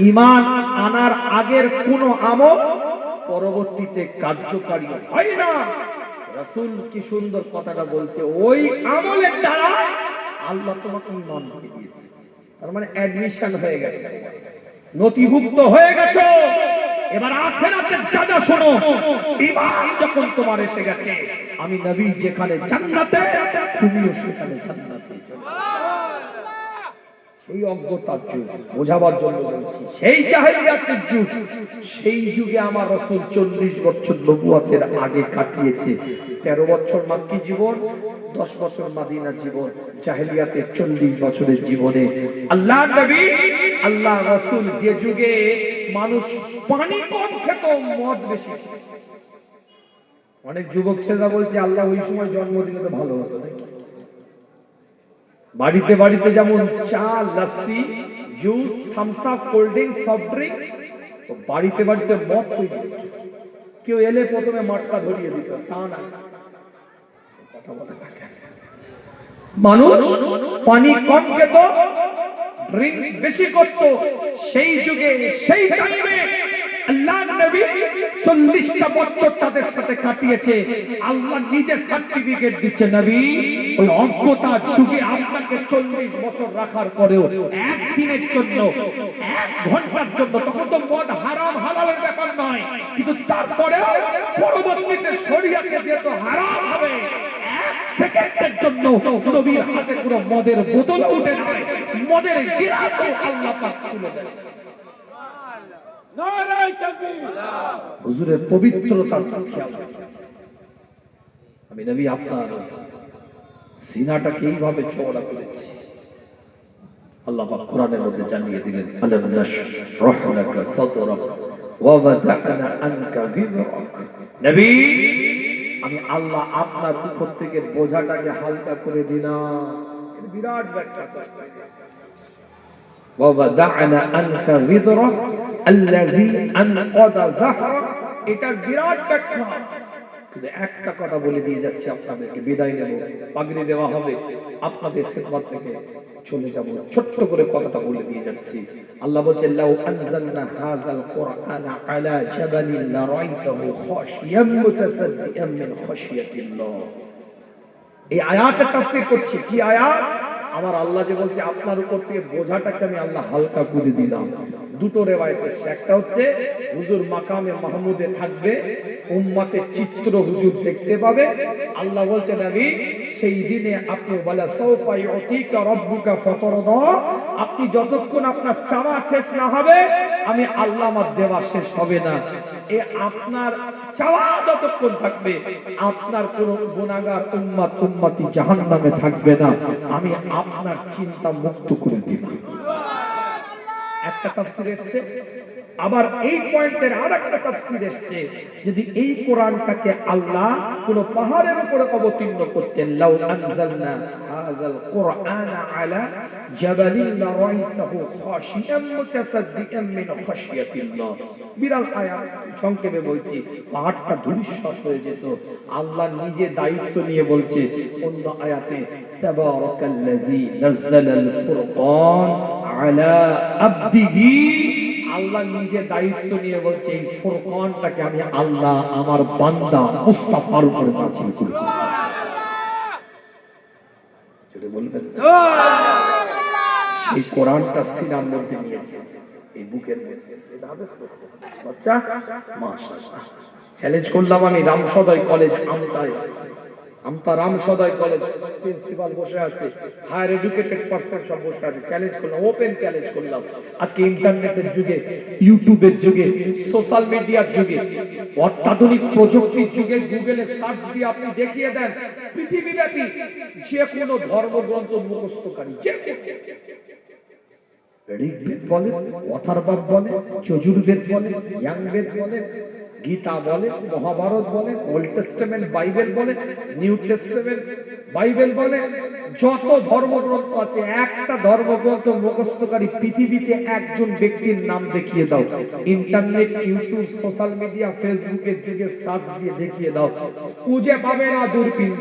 S1: ঈমান আনার আগের কোন আমল পরবর্তীতে কার্যকারী হয় না। রাসূল কি সুন্দর কথাটা বলছে, ওই আমলের দ্বারা আল্লাহ তোমাকে ঈমান দিয়ে দিয়েছে, তার মানে অ্যাডমিশন হয়ে গেছে, নথিভুক্ত হয়ে গেছে। এবার আখিরাতে যা শোনো, ঈমান যখন তোমার এসে গেছে, আমি নবী যেখানে জান্নাতে তুমিও সেখানে জান্নাতে। সেই অজ্ঞতার যুগ বোঝাবার জন্য বলছি, সেই জাহেলিয়াতের যুগ, সেই যুগে আমার রাসূল 40 বছর নবুয়তের আগে কাটিয়েছে। 13 বছর মক্কি জীবন, 10 বছর মদিনা জীবন, জাহেলিয়াতের 40 বছরের জীবনে আল্লাহ নবী, আল্লাহ রাসূল যে যুগে মানুষ পানি কম খেত, মদ বেশি। অনেক যুবক ছেলেরা বলছে আল্লাহ ওই সময় জন্ম দিলে তো ভালো হতো নাকি। বাড়িতে বাড়িতে যেমন চা, লস্যি, juice, Thums Up, cold drinks, soft drinks, বাড়িতে বাড়িতে মদ তৈরি। কেউ এলে প্রথমে মটকা ধরিয়ে দিত, তা না, কথা বলে মানুষ পানি কম খেত, ড্রিঙ্ক বেশি করত। সেই যুগে সেই টাইমে আল্লাহ নবী 40টা বছর তাদের সাথে কাটিয়েছে। আল্লাহ নিজে সার্টিফিকেট দিচ্ছে, নবী ওই অজ্ঞতার যুগে আপনাকে 40 বছর রাখার পরেও একদিনের জন্য, 1 ঘন্টার জন্য, তখন তো মদ হারাম হালালের ব্যাপার নয়, কিন্তু তারপরেও পরবর্তীতে শরীয়তে যেহেতু হারাম হবে, 1 সেকেন্ডের জন্য নবীর হাতে পুরো মদের বোতল উঠে যায়, মদের গিলাসও আল্লাহ পাক তুলে দেয়। হুজুরের পবিত্রতার খেয়াল রাখেন। আমি নবী আপনার সিনাটাকে এইভাবে চওড়া করেছি। আল্লাহ পাক কোরআনের মধ্যে জানিয়ে দিলেন, আলাম নাশরাহ লাকা সাদরাক ওয়া ওয়াদা'না আনকা বিযরাক। নবী, আমি আল্লাহ আপনার উপর থেকে বোঝাটাকে হালকা করে দিলাম। বিরাট ব্যাখ্যা করছে, ওয়া ওয়াদা'না আনকা বিযরাক আল্লাযী আনকাযা যাহরাক। এটা বিরাট ব্যাখ্যা। কিন্তু একটা কথা বলে দিয়ে যাচ্ছি আপনাদেরকে, বিদায় নেব, পাগড়ি দেওয়া হবে, আপনাদের খেদমত থেকে চলে যাব। ছোট্ট করে কথাটা বলে দিয়ে যাচ্ছি। আল্লাহ বলেন, লাউ আনজালনা হাযাল কুরআনা আলা জাবালিন লারাইতাহু খাশিয়াম মুতাসাদ্দিআন মিন খাশিয়াতিল্লাহ। এই আয়াতের তাফসীর করছি। কি আয়াত? আমার আল্লাহ যে বলছে আপনার উপর থেকে বোঝাটাকে আমি আল্লাহ হালকা করে দিলাম। দুটো রিওয়ায়াত এসেছে। একটা হচ্ছে হুজুর মাকামে মাহমুদে থাকবে, উম্মতের চিত্র হুজুর দেখতে পাবে। আল্লাহ বলছেন, নবী, সেই দিনে আপনি বলা সাওফা ইউতিকা রাব্বুকা ফাতারদা, আপনি যতক্ষণ আপনার চাওয়া শেষ না হবে আমি আল্লাহ আমার দেওয়া শেষ হবে না। এ আপনার চাওয়া যতক্ষণ থাকবে আপনার কোন গুনাহগার উম্মতি জাহান্নামে থাকবে না, আমি আপনার চিন্তা মুক্ত করে দিব। একটা তাফসীর এসেছে। আবার এই পয়েন্টের আরেকটা তাফসীর এসেছে, যদি এই কোরআনটাকে আল্লাহ কোন পাহাড়ের উপরে অবতীর্ণ করতেন, লাউ আনজালনা হাযাল কুরআনা আলা জাবালিন লারাইতাহু খাশিয়াম মুতাসাদ্দিআন মিন খাশিয়াতিল্লাহ। বিরাট আয়াত, সংক্ষেপে বলছি, পাহাড়টা ধূলিসাৎ হয়ে যেত। আল্লাহ নিজে দায়িত্ব নিয়ে বলছে অন্য আয়াতে, তাবারাকাল্লাযী নাযালাল ফুরকান আলা আবদিহি। আল্লাহ নিজে দায়িত্ব নিয়ে বলছে এই ফুরকানটাকে আমি আল্লাহ আমার বান্দা মুস্তাফার উপরে নাযিল করেছি। জোরে বলবেন এই কোরআনটা সিনার মধ্যে নিয়েছে, এই বুকের মধ্যে। এটা হাদিস তো বাচ্চা, মাশাআল্লাহ। চ্যালেঞ্জ করলাম আমি রামসদয় কলেজ আমতা রামসদয় কলেজ প্রিন্সিপাল বসে আছে, হায়ার এডুকেটেড পারসন সব বসে আছে। চ্যালেঞ্জ করলাম, ওপেন চ্যালেঞ্জ করলাম। আজকে ইন্টারনেটের যুগে, ইউটিউবের যুগে, সোশ্যাল মিডিয়ার যুগে, অত্যাধুনিক প্রযুক্তির যুগে গুগলে সার্চ দিয়ে আপনি দেখিয়ে দেন পৃথিবীব্যাপী যে কোনো ধর্মগ্রন্থ মুখস্থকারী, যে ঋগ্বেদ বলে, অথর্ববেদ বলে, যজুর্বেদ বলে, ইয়াংবেদ বলে, গীতা বলে, মহাভারত বলে, ওল্ড টেস্টামেন্ট বাইবেল বলে, নিউ টেস্টামেন্ট বাইবেল বলে, যত ধর্মগ্রন্থ আছে, একটা ধর্মগ্রন্থ মুখস্থকারী পৃথিবীতে একজন ব্যক্তির নাম দেখিয়ে দাও। ইন্টারনেট, ইউটিউব, সোশ্যাল মিডিয়া, ফেসবুকের যুগে সার্চ দিয়ে দেখিয়ে দাও, খুঁজে পাবে না দূরবীন।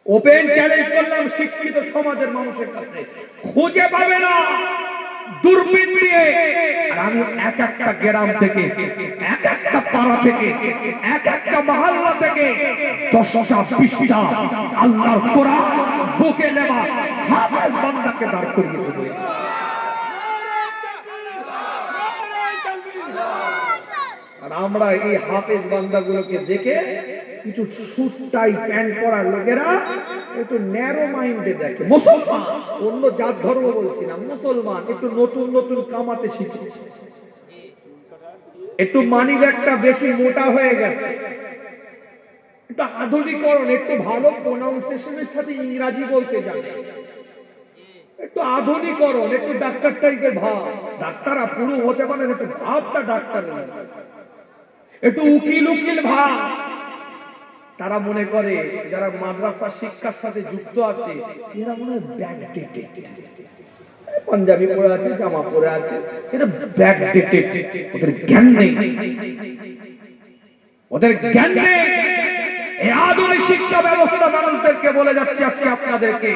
S1: ওপেন চ্যালেঞ্জ করলাম শিক্ষিত সমাজের মানুষের কাছে, খুঁজে পাবে না দূরবীন দিয়ে। আর আমি এক একটা গ্রাম থেকে, এক একটা পাড়া থেকে, এক একটা মহল্লা থেকে 10টা 20টা আল্লাহর কোরআন বুকে নেওয়া হাফেজ বান্দাকে দাঁড় করিয়ে দেব। আর আমরা এই হাফেজ বান্দাগুলোকে দেখে কিছু স্যুট টাই প্যান্ট পরা লোকেরা একটু ন্যারো মাইন্ডে দেখে। মুসলমান, অন্য জাত ধর্ম বলছি না, মুসলমান একটু নতুন নতুন কামাতে শিখেছে, একটু মানি ব্যাগটা বেশি মোটা হয়ে গেছে, একটু আধুনিকরণ, একটু ভালো প্রোনাউন্সিয়েশনের সাথে ইংরেজি বলতে জানে, একটু আধুনিকরণ, একটু ডাক্তার টাইপের ভাব। ডাক্তার পুরো হতে পারে, একটু ভাবটা ডাক্তারের, একটু উকিল উকিল ভাব। তারা মনে করে যারা মাদ্রাসা শিক্ষার সাথে যুক্ত আছে এরা মনে হয় ব্যাকডেটেড, পাঞ্জাবি পরে আছে, জামা পরে আছে, এটা ব্যাকডেটেড, ওদের জ্ঞান নেই, ওদের জ্ঞান নেই। এই আধুনিক শিক্ষা ব্যবস্থা মানুষদেরকে বলে যাচ্ছে আজকে আপনাদেরকে,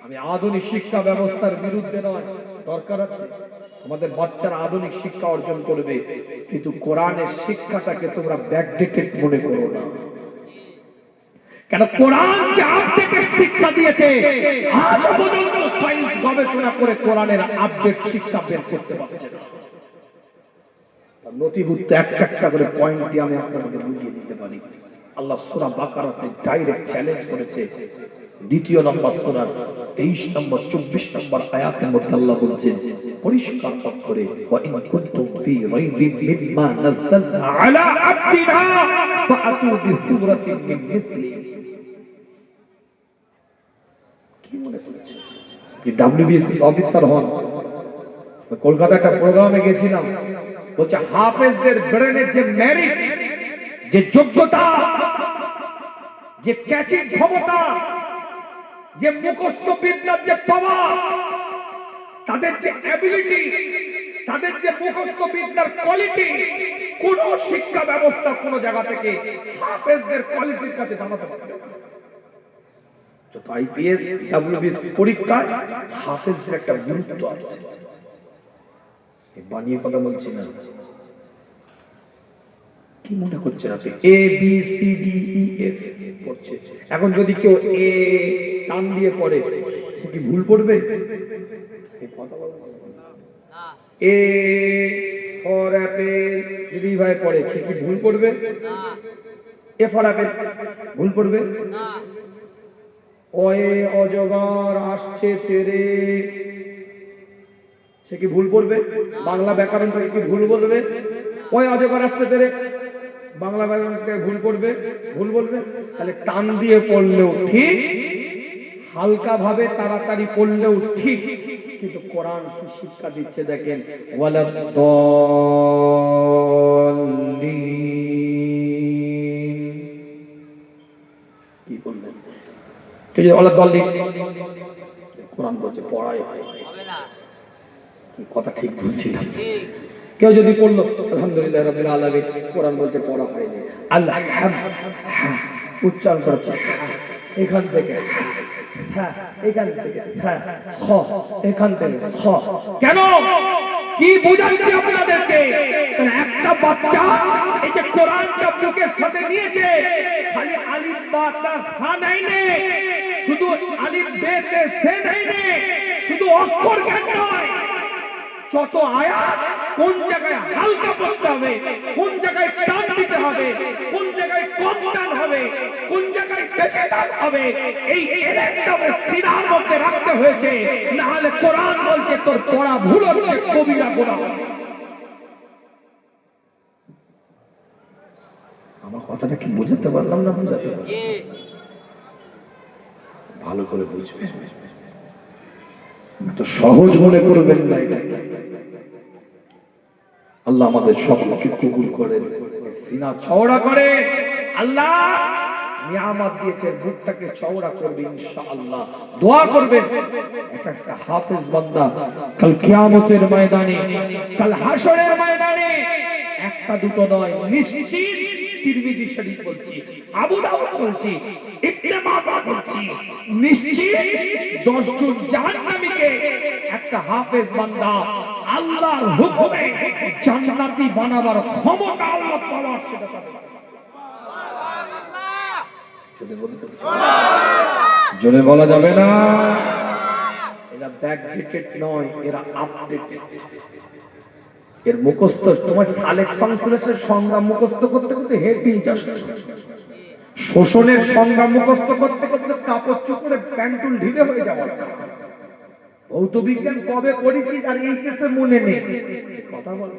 S1: আমি আধুনিক শিক্ষা ব্যবস্থার বিরুদ্ধে নয়, দরকার আছে আমাদের বাচ্চারা আধুনিক শিক্ষা অর্জন করবে, কিন্তু কোরআনের শিক্ষাটাকে তোমরা ব্যাকডেটেড মনে করো না। কেন কোরআন যে আপডেটেড শিক্ষা দিয়েছে, আজ পর্যন্ত সায়েন্স গবেষণা করে কোরআনের আপডেট শিক্ষা বের করতে পারছে না। নথিভুক্ত একটা করে পয়েন্ট দিয়ে আমি আপনাদের বুঝিয়ে দিতে পারি। আল্লাহ সূরা বাকারাতে ডাইরেক্ট চ্যালেঞ্জ করেছে। দ্বিতীয় নম্বর সূরা 23 নম্বর 24 নম্বর আয়াতের মধ্যে আল্লাহ বলছেন পরিষ্কার করে, ওয়া ইন কুনতুম ফি রাইবিন মিম্মা নাযালনা আলা আবদিনা ফাআতু বিসূরাতিন মিন মিসলি। কি মনে করছে যে ডাব্লিউবিএসএস অফিসার হন? কলকাতা একটা প্রোগ্রামে গেছিলাম, বলছে হাফেজদের ব্রেনের যে মেরিট, যে যোগ্যতা, যে ক্যাচিং ক্ষমতা, যে মুখস্থ বিদ্যার যে পাওয়ার, তাদের যে অ্যাবিলিটি, তাদের যে মুখস্থ বিদ্যার কোয়ালিটি, কোন শিক্ষা ব্যবস্থা কোন জায়গা থেকে হাফেজদের কোয়ালিটির কাছে দাঁড়াতে পারবে না। যত আইপিএস ডাব্লিউবিএস পরীক্ষায় হাফেজদের একটা গুরুত্ব আছে, বানিয়ে কথা বলছি না। কি মনে করছেন আপনি? A B C D E F পড়ছে, এখন যদি কেউ এ টান দিয়ে পড়ে সে কি ভুল পড়বে? এ ফর অ্যাপেল যদি ভাই পড়ে সে কি ভুল পড়বে? এ ফর অ্যাপেল ভুল পড়বে? ওয়ে অজগর আসছে তেরে সে কি ভুল পড়বে? বাংলা ব্যাকরণ থেকে কি ভুল বলবে? ওই অজগর আসছে তেরে বাংলা ব্যাকরণ থেকে ভুল পড়বে? ভুল বলবে? তাহলে টান দিয়ে পড়লেও ঠিক, হালকা ভাবে তাড়াতাড়ি পড়লেও ঠিক, কিন্তু কোরআন কি শিক্ষা দিচ্ছে দেখেন, কি বললেন? ঠিক আছে, কোরআন বলছে পড়াই হবে না। কথা ঠিক বলছি না? কেউ যদি পড়লো আলহামদুলিল্লাহ রাব্বিল আলামিন, কোরআন বলছে পড়া হয়নি, আল্লাহ উচ্চারণ করছে এখান থেকে, হ্যাঁ এখান থেকে, হ্যাঁ খ এখান থেকে খ। কেন? কি বুঝাচ্ছি আপনাদেরকে? একটা বাচ্চা এই যে কোরআনটা বুকের সাথে নিয়েছে, খালি আলিফ বা তা হা নাই নে, শুধু আলিফ বে তে সে নাই নে, শুধু অক্ষর জ্ঞান নয়, যত আয়াত কোন জায়গায় হালকা পড়তে হবে, কোন জায়গায় টান দিতে হবে, কোন জায়গায় কম টান হবে, কোন জায়গায় বেশি টান হবে, এই একটা সিনার মধ্যে রাখতে হয়েছে, না হলে কোরআন বলছে তোর পড়া ভুল হচ্ছে, কবিরা গোনা। আমার কথাটা কি বুঝাতে পারলাম না? বুঝাতে পারলাম? ভালো করে বুঝবে, তো সহজ মনে করবেন না। আল্লাহ আমাদের সকলকে কবুল করে, সিনা চওড়া করে। আল্লাহ নিয়ামত দিয়েছে, বুকটাকে চওড়া করবে ইনশাআল্লাহ। দোয়া করবেন একটা হাফেজ বান্দা কাল কিয়ামতের ময়দানে, কাল হাশরের ময়দানে একটা দুটো নয়, নিশ্চিত তিরমিজি শরীফ বলছি, আবু দাউদ বলছি, ইবনে মাজাহ বলছি, নিশ্চিত 10 জন জাহান্নামীকে একটা হাফেজ বান্দা আল্লাহর হুকুমে জান্নাতি বানাবার ক্ষমতা আল্লাহ পাওয়ার, সেটা পাবে। জোরে বলা যাবে না। এরা ব্যাকডেটেড নয়, এরা আপডেটেড। এর মুখস্থ তোমার সালেক সংশ্লেষের সংজ্ঞা মুখস্থ করতে করতে হেভি যাচ্ছে, শোষণের সংজ্ঞা মুখস্থ করতে করতে কাপড় চোপড়ে প্যান্টুল ঢিলে হয়ে যাওয়ার। ভৌত বিজ্ঞান কবে পড়েছিস আর এইচএসে মনে নেই, কথা বল।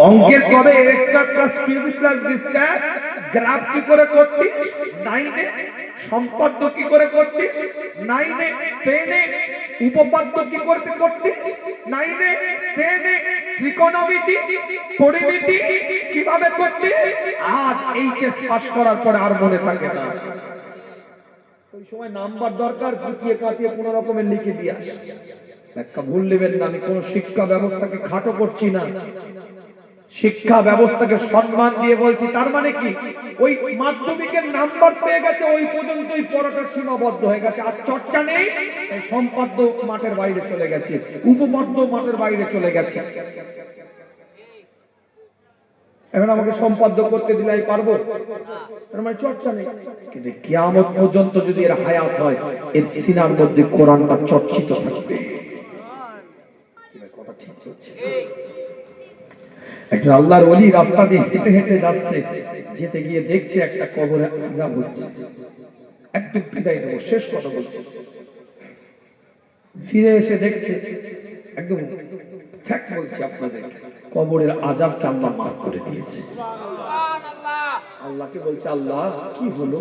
S1: অঙ্কের কবে a স্কয়ার প্লাস কিউবি প্লাস বি স্কয়ার গ্রাফ কি করে করতিস 9 এ, সম্পাদ্য কি করে করতিস 9 এ, 10 এ উপপাদ্য কি করতে করতিস 9 এ, 10 এ ত্রিকোণমিতি পরিমিতি কিভাবে করতিস, আজ এইচএস পাস করার পরে আর মনে থাকে না। ওই সময় নাম্বার দরকার, গুটিয়ে কাটিয়ে কোন রকমের লিখে দিয়ে আসে। একটা ভুল নেবেন না, আমি কোন শিক্ষা ব্যবস্থাকে খাটো করছি না, শিক্ষা ব্যবস্থাকে সম্মান দিয়ে বলছি। তার মানে কি, ওই মাধ্যমিকের নাম্বার পেয়ে গেছে ওই পর্যন্তই পড়াটা সীমাবদ্ধ হয়ে গেছে, আর চর্চা নেই। সম্পাদ্য মাঠের বাইরে চলে গেছে, উপপাদ্য মাঠের বাইরে চলে গেছে। এখন আমাকে সম্পাদ্য করতে দিলে আমি পারবো? তার মানে চর্চা নেই। কিন্তু কিয়ামত পর্যন্ত যদি এর হায়াত হয়, এর সিনার মধ্যে কোরআনটা চর্চিত থাকবে। কথা ঠিক হচ্ছে? একটা আল্লাহর ওলি রাস্তা দিয়ে হেঁটে হেঁটে যাচ্ছে, যেতে গিয়ে দেখছে একটা কবরে আযাব হচ্ছে। একটু বিদায় দেবো, শেষ কথা বলছি। ফিরে এসে দেখছে, একদম ফ্যাক্ট বলছি আপনাদের, কবরের আযাবকে আল্লাহ মাফ করে দিয়েছে। আল্লাহকে বলছে, আল্লাহ কি হলো?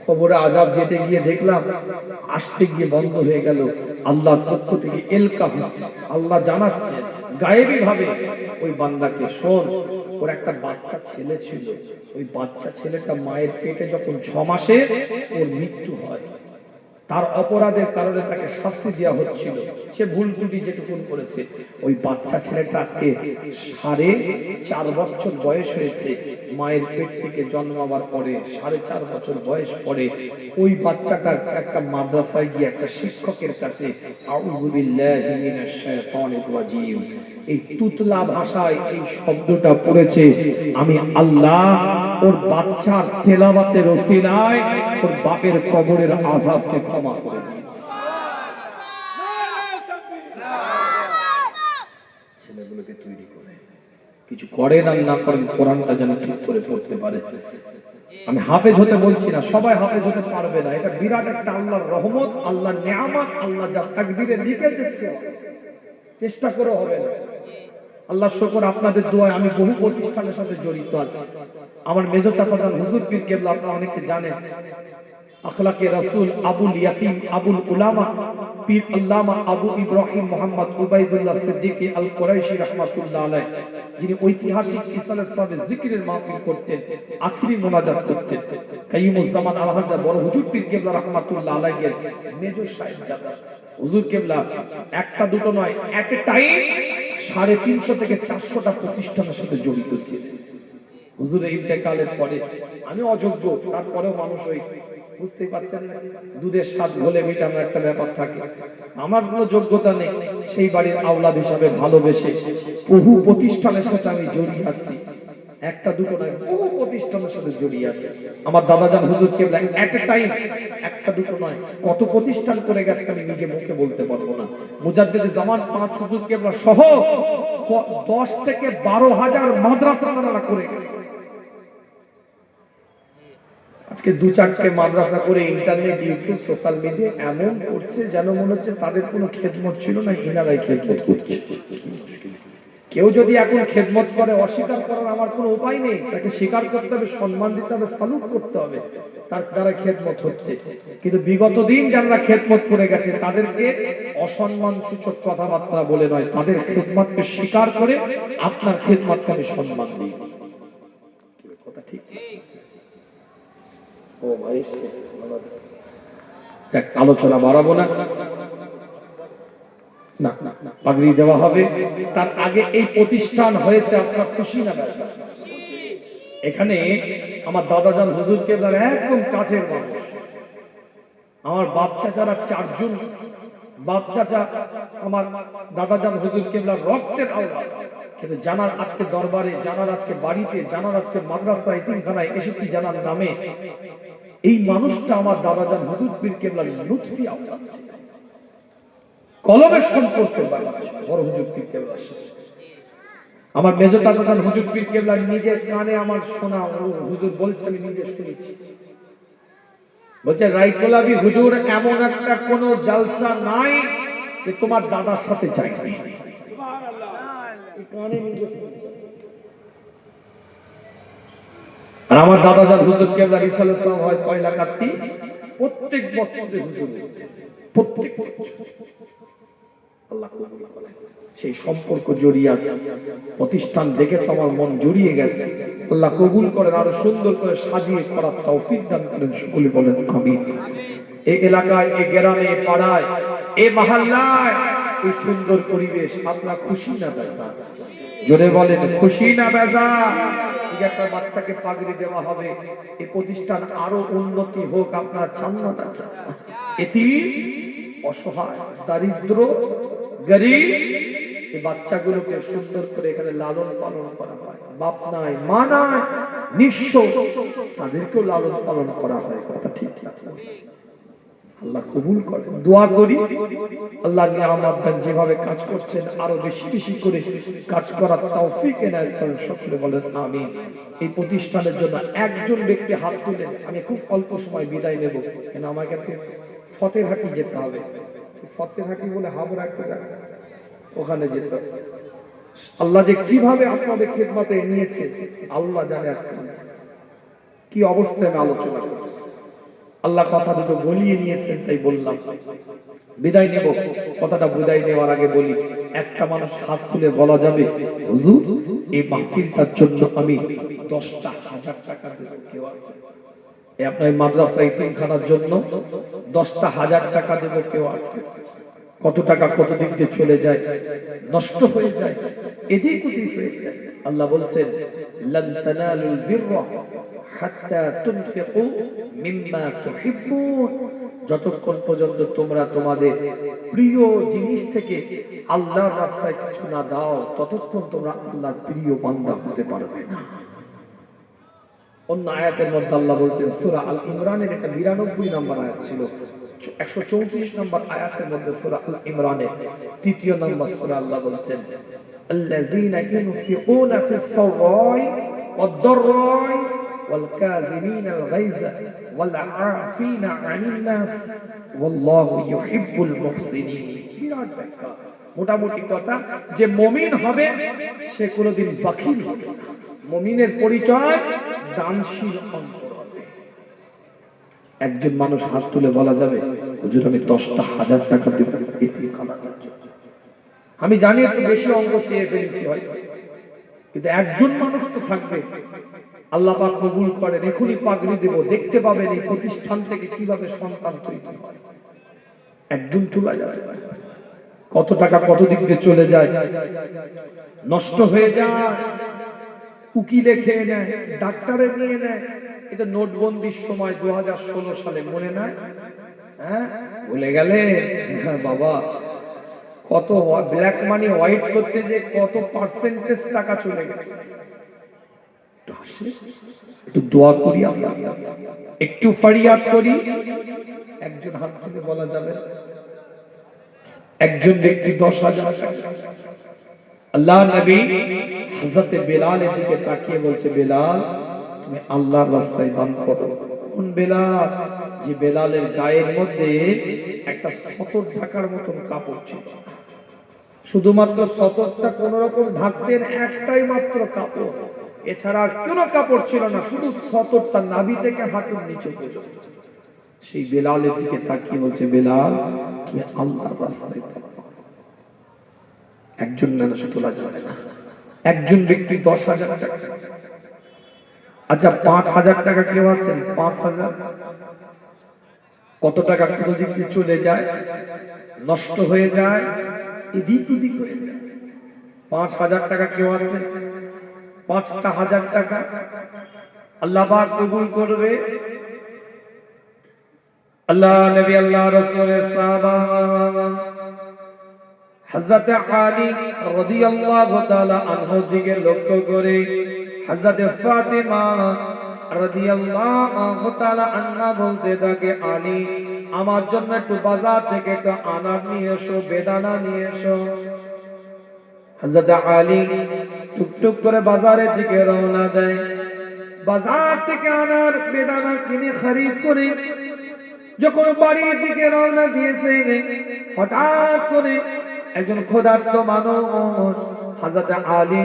S1: কবরে আযাব যেতে গিয়ে দেখলাম আসতে গিয়ে বন্ধ হয়ে গেল। আল্লাহর পক্ষ থেকে এলকা হচ্ছে, আল্লাহ জানাচ্ছে গায়েবী ভাবে ওই বান্দাকে, শোন ওর একটা বাচ্চা ছেলে ছিল, ওই বাচ্চা ছেলেটা মায়ের পেটে যখন 6 মাসে ওর মৃত্যু হয়, তার অপরাধের কারণে তাকে শাস্তি দেওয়া হচ্ছিল, সে ভুল ত্রুটি যেটুকুন করেছে। ওই বাচ্চা ছেলেটা আজকে 4.5 বছর বয়স হয়েছে, মায়ের পেট থেকে জন্মাবার পরে 4.5 বছর বয়স পরে ওই বাচ্চাটার একটা মাদ্রাসায় গিয়ে একটা শিক্ষকের কাছে আউযু বিল্লাহি মিনাশ শাইতানির রাজিম এই তুতলা ভাষায় এই শব্দটা পড়েছে, আমি আল্লাহ ওর বাচ্চার তেলাওয়াতের ওসিলায় ওর বাপের কবরের আযাবকে ক্ষমা করে দিয়েছি। ছেলেগুলোকে তৈরি করে কিছু করেন আর না করেন, কোরআনটা যেন ঠিক করে পড়তে পারে। আমি হাফেজ হতে বলছি না, সবাই হাফেজ হতে পারবে না, এটা বিরাট একটা আল্লাহর রহমত, আল্লাহর নেয়ামত, আল্লাহ যা তাকদীরে লিখেছে চেষ্টা করে হবে না। আল্লাহ শুকর আপনাদের দোয়ায় আমি বহু প্রতিষ্ঠানের সাথে জড়িত আছি। আমার মেজো চাচাজান হুজুর পীর কেবলা আপনারা অনেকে জানেন, আখলাকে রাসূল আবুল ইয়াতিম আবুল উলামা পীর আল্লামা আবু ইব্রাহিম মোহাম্মদ উবাইদুল্লাহ সিদ্দিকী আল কুরাইশি রাহমাতুল্লাহ আলাইহি, যিনি ঐতিহাসিক ইসালের সাথে জিকিরের মাহফিল করতেন, আখিরি মোনাজাত করতেন, কাইয়ুমুজ জামান আলহাজ্জা বড় হুজুর পীর কেবলা রাহমাতুল্লাহ আলাইহি মেজো সাহেবজাদা হুজুর কেবলা একটা দুটো নয়, এট এ টাইম 350 থেকে 400টা প্রতিষ্ঠানের সাথে জড়িত ছিল। হুজুরের ইন্তেকালের পরে আমি অযোগ্য, তারপরেও মানুষ ওই বুঝতেই পারছেন না, দুধের স্বাদ ঘোলে মেটানো একটা ব্যাপার থাকে, আমার কোনো যোগ্যতা নেই, সেই বাড়ির আওলাদ হিসাবে ভালোবেসে বহু প্রতিষ্ঠানের সাথে আমি জড়িয়ে আছি, একটা দুটো নয় বহু প্রতিষ্ঠানের সাথে জড়িয়ে আছে। আমার দাদাজান হুজুর কেবলা এট এ টাইম একটা দুটো নয় কত প্রতিষ্ঠান করে গেছে আমি নিজে মুখে বলতে পারবো না। মুজাদ্দিদে জামান 5 হুজুর কেবলা সহ 10 থেকে 12,000 মাদ্রাসা তারা করে গেছে। আজকে 2-4টে মাদ্রাসা করে ইন্টারনেট ইউটিউব সোশ্যাল মিডিয়া এমন করছে যেন মনে হচ্ছে তাদের কোনো খেদমত ছিল না, ইনারাই খেদমত করছে। কেউ যদি এখন খেদমত করে, অস্বীকার করার আমার কোনো উপায় নেই, তাকে স্বীকার করতে হবে, সম্মান দিতে হবে, সালুট করতে হবে, তার দ্বারা খেদমত হচ্ছে। কিন্তু বিগত দিন যারা খেদমত করে গেছে তাদেরকে অসম্মান সূচক কথাবার্তা বলে নয়, তাদের খেদমতকে স্বীকার করে আপনার খেদমতকে আমি সম্মান দিই। কথা ঠিক? ও ভাই যাক, আলোচনা বাড়াবো না, না না পাগড়ি দেওয়া হবে। তার আগে এই প্রতিষ্ঠান হয়েছে আপনার খুশি না বেজা? এখানে আমার দাদাজান হুজুর কেবলার একদম কাছের মানুষ, আমার বাপ চাচারা 4 জন বাপ চাচা আমার দাদাজান হুজুর কেবলার রক্তের আওলাদ, কিন্তু জানার আজকে দরবারে, জানার আজকে বাড়িতে, জানার আজকে মাদ্রাসা এতিমখানায় এসেছি জানার নামে, এই মানুষটা আমার দাদাজান হুজুর পীর কেবলার লুৎফি আওলাদ, কলমের সম্পর্ক বড় হুজুর পীর কেবলার সাথে। আমার মেজো দাদাজান হুজুর পীর কেবলার নিজের কানে আমার শোনা, হুজুর বলছে আমি নিজে শুনেছি, বলছে রাইতলাবি হুজুর এমন একটা কোন জালসা নাই যে তোমার দাদার সাথে যায়নি, আর আমার দাদাজান হুজুর কেবলা রিসালাত সালাম হয় পয়লা কার্তিক, প্রত্যেক বছরে হুজুর প্রত্যেক আল্লাহ কবুল করে, সেই সম্পর্ক জড়িয়ে আছে। প্রতিষ্ঠান দেখে তো আমার মন জড়িয়ে গেছে, আল্লাহ কবুল করেন, আরো সুন্দর করে সাজিয়ে করার তৌফিক দান করেন, সকলে বলেন আমিন। এই এলাকায়, এই গ্রামে, এই পাড়ায়, এই মহল্লায় এই সুন্দর পরিবেশ, আপনারা খুশি না বেজা? জোরে বলেন খুশি না বেজা? এই যে একটা বাচ্চাকে পাগড়ি দেওয়া হবে, এই প্রতিষ্ঠান আরো উন্নতি হোক, আপনারা চান না? এতিম, অসহায়, দারিদ্র, গরিব, এই বাচ্চাগুলোকে সুন্দর করে এখানে লালন পালন করা হয়, বাপ নাই মা নাই নিঃস্ব, তাদেরকেও লালন পালন করা হয়। কথা ঠিক না? আল্লাহ কবুল করে, দোয়া করি আল্লাহ নিয়ামত দান, যেভাবে কাজ করছেন আরো বেশি বেশি করে কাজ করার তৌফিক এনায়েত করেন, সকলে বলেন আমিন। এই প্রতিষ্ঠানের জন্য একজন ব্যক্তি হাত তুলেন, আমি খুব অল্প সময় বিদায় নেব, কেন আমাকে ফতেরহাটি যেতে হবে, ফতেরহাটি বলে হাবড়া একটা জায়গা, ওখানে যেতে হবে। আল্লাহ যে কিভাবে আপনাদের খেদমতে নিয়েছে আল্লাহ জানে, কি অবস্থায় আমি আলোচনা করছি। আল্লাহ কথা দুটো বলিয়ে নিয়েছেন, তাই বললাম। বিদায় নেব, কথাটা বিদায় নেওয়ার আগে বলি, একটা মানুষ হাত তুলে বলা যাবে, হুজুর এই মাহফিলটার জন্য আমি 10,000 টাকা দেব? কেউ আছে? এই আপনার মাদ্রাসা ইতিমখানার জন্য 10,000 টাকা দেব? কেউ আছে? কত টাকা কত দিক দিয়ে চলে যায়, নষ্ট হয়ে যায়, এদিক ওদিক হয়ে যায়। আল্লাহ বলছেন, লান তানালুল বিররা হাত্তা তুনফিকু মিম্মা তুহিব্বুন, যতক্ষণ পর্যন্ত তোমরা তোমাদের প্রিয় জিনিস থেকে আল্লাহর রাস্তায় কিছু না দাও, ততক্ষণ তোমরা আল্লাহর প্রিয় বান্দা হতে পারবে না। অন্য আয়াতের মধ্যে আল্লাহ বলছেন, সূরা আল ইমরানের এটা 92 নম্বর আয়াত ছিল, 134 নম্বর আয়াতের মধ্যে সূরা আল ইমরানের 3 নম্বর সূরা আল্লাহ বলছেন, আল্লাযীনা ইউনফিকুনা ফিস সাররাই ওয়াদ-দাররাই ওয়াল কাযিমিনাল গায়যা ওয়াল আফিনা আনিন নাস ওয়াল্লাহু ইউহিব্বুল মুহসিনিন। বিরাট ব্যাখ্যা। মোটামুটি কথা, যে মুমিন হবে সে কোনোদিন বাখিল হবে না। মুমিনের পরিচয় দানশীল অন্তর হবে। একজন মানুষ হাত তুলে বলা যাবে, হুজুর আমি 10,000 টাকা দেব এতিমখানার জন্য। আমি জানি একটু বেশি অঙ্ক চেয়ে ফেলেছি হয়তো, কিন্তু একজন মানুষ তো থাকবে, আল্লাহ পাক কবুল করেন, এখনই পাগড়ি দেব, দেখতে পাবেন এই প্রতিষ্ঠান থেকে কিভাবে সন্তান তৈরি হয়। একজন তোলা যাবে, কত টাকা কত দিক দিয়ে চলে যায়, নষ্ট হয়ে যায়, উকিলে খেয়ে নেয়, ডাক্তারে নিয়ে নেয়। এটা নোটবন্দির সময় 2016 সালে মনে নাই? হ্যাঁ, ভুলে গেলে? বাবা, কত ব্ল্যাক মানি হোয়াইট করতে যে কত পার্সেন্টেজ টাকা চলে গেছে। একটু দোয়া করি, একটু ফরিয়াদ করি। একজন হাত তুলে বলা যাবে, একজন ব্যক্তি 10,000 টাকা। আল্লাহ নবী হযরত বেলালের দিকে তাকিয়ে বলছে, বেলাল তুমি আল্লাহর রাস্তায় দান করো। কোন বেলাল? যে বেলালের গায়ের মধ্যে একটা 70 ঢাকার মতন কাপড় ছিল, শুধুমাত্র 70টা কোন রকম ঢাকতেন, একটাই মাত্র কাপড়, এছাড়া কোনো কাপড় ছিল না, শুধু 70টা নাভি থেকে হাঁটুর নিচে পর্যন্ত। সেই বেলালের দিকে তাকিয়ে বলছে, বেলাল তুমি আল্লাহর রাস্তায় দান করো। একজন মানুষ তোলা যাবে না, একজন ব্যক্তি 10,000 টাকা। আচ্ছা 5,000 টাকা কেউ আছেন? 5,000 কত টাকা কত দিক দিয়ে চলে যায়, নষ্ট হয়ে যায়, এদিক ওদিক হয়ে যায়। 5,000 টাকা কেউ আছে? 5,000 টাকা আল্লাহ পাক কবুল করবে। আল্লাহ নবী আল্লাহ রাসূলের সাহাবা হযরত আলী রাদিয়াল্লাহু তাআলা আনহু দিকে লক্ষ্য করে হযরত ফাতিমা রাদিয়াল্লাহু তাআলা আনহা বলতে থাকে, আলী আমার জন্য একটু বাজার থেকে একটু আনার নিয়ে এসো, বেদানা নিয়ে এসো। হযরত আলী টুকটুক করে বাজারের দিকে রওনা দেয়। বাজার থেকে আনার বেদানা কিনে খরিদ করে যখন বাড়ির দিকে রওনা দিয়েছে, হঠাৎ করে একজন ক্ষুধার্ত মানুষ হযরত আলী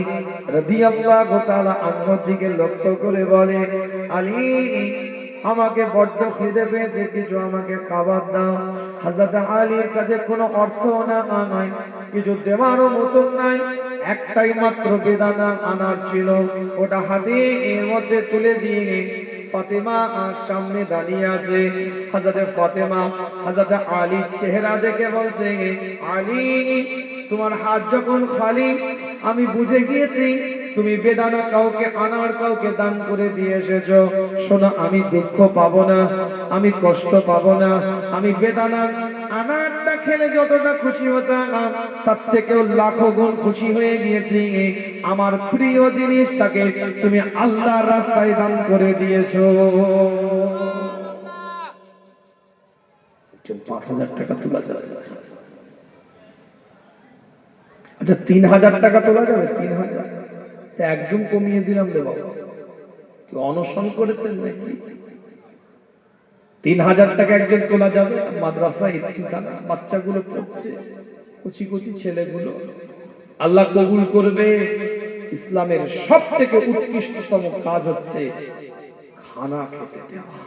S1: রাদিয়াল্লাহু তাআলা আনহুর দিকে লক্ষ্য করে বলে, আলী আমাকে বড্ড খিদে পেয়েছে, কিছু আমাকে খাবার দাও। হযরত আলীর কাছে কোনো অর্থ না নাই, কিছু দেওয়ারও মতো নাই, একটাই মাত্র বেদানা আনার ছিল, ওটা হাতে এর মধ্যে তুলে দিয়ে ফাতেমা সামনে দাঁড়িয়ে আছে। হযরত ফাতেমা হযরত আলীর চেহারা দেখে বলছে, আলী তোমার হাত যখন খালি, আমি বুঝে গিয়েছি তুমি বেদানা কাউকে আনার কাউকে দান করে দিয়ে এসেছো। শোনো, আমি দুঃখ পাবো না, আমি কষ্ট পাবো না, আমি বেদানা আনারটা খেলে যতটা খুশি হতাম তার থেকেও লাখো গুণ খুশি হয়ে গিয়েছি। আমার প্রিয় জিনিসটাকে তুমি আল্লাহর রাস্তায় দান করে দিয়েছো। 5,000 টাকা তোলা যাবে। আচ্ছা 3,000 টাকা তোলা যাবে? 3,000 একদম কমিয়ে দিলাম রে বাবা, অনশন করেছেন নাকি? 3,000 টাকা একজন তোলা যাবে। মাদ্রাসায় বাচ্চাগুলো পড়ছে, কুচি কুচি ছেলেগুলো, আল্লাহ কবুল করবে। ইসলামের সব থেকে উৎকৃষ্টতম কাজ হচ্ছে খানা খেতে দেওয়া।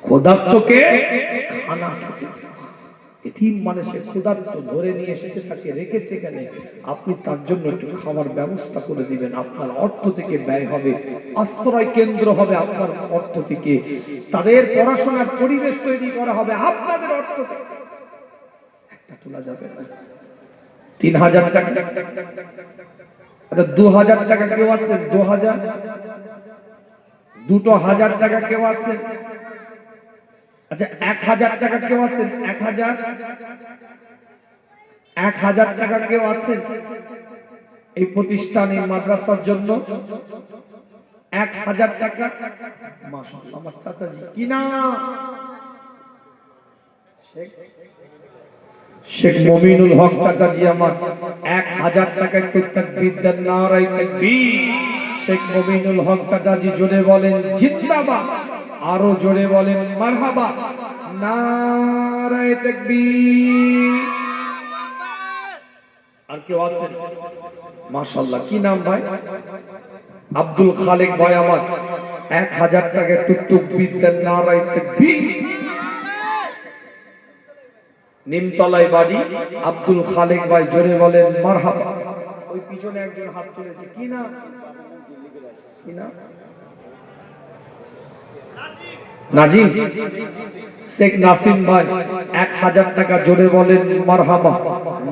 S1: ক্ষুধার্তকে খানা খেতে দেওয়া। এতিম মানে সে ক্ষুধার্ত, ধরে নিয়ে এসেছে, তাকে রেখেছে এখানে, আপনি তার জন্য একটু খাবার ব্যবস্থা করে দিবেন, আপনার অর্থ থেকে ব্যয় হবে, আশ্রয় কেন্দ্র হবে আপনার অর্থ থেকে, তাদের পড়াশোনার পরিবেশ তৈরি করা হবে আপনাদের অর্থ থেকে। একটা তোলা যাবে না। 3000 টাকা, আচ্ছা 2000 টাকা কেউ আছেন? 2000, 2000 টাকা কেউ আছেন? আচ্ছা 1000 টাকা কেউ আছেন? 1000, 1000 টাকা কেউ আছেন এই প্রতিষ্ঠানে মাদ্রাসার জন্য? 1000 টাকা। মাশাআল্লাহ, আমার চাচাজি কি না, শেখ মমিনুল হক চাচাজি আমার 1000 টাকা। একটু তাকবীর দেন, নারায়ে তাকবীর। শেখ মমিনুল হক চাচাজি জোরে বলেন জিন্দাবাদ, আরো জোরে বলেন মারহাবা, নারায়ে তাকবীর। আর কেউ আছেন? মাশাআল্লাহ, কি নাম ভাই? আব্দুল খালেক ভাই আমার 1000 টাকা। একটু তাকবীর দেন, নারায়ে তাকবীর। নিমতলায় বাড়ি, আব্দুল খালেক ভাই জোরে বলেন মারহাবা। ওই পিছনে একজন হাত তুলেছে, কি না, কি না? নাজিম, শেখ নাসিম ভাই 1000 টাকা, জোরে বলেন মারহাবা,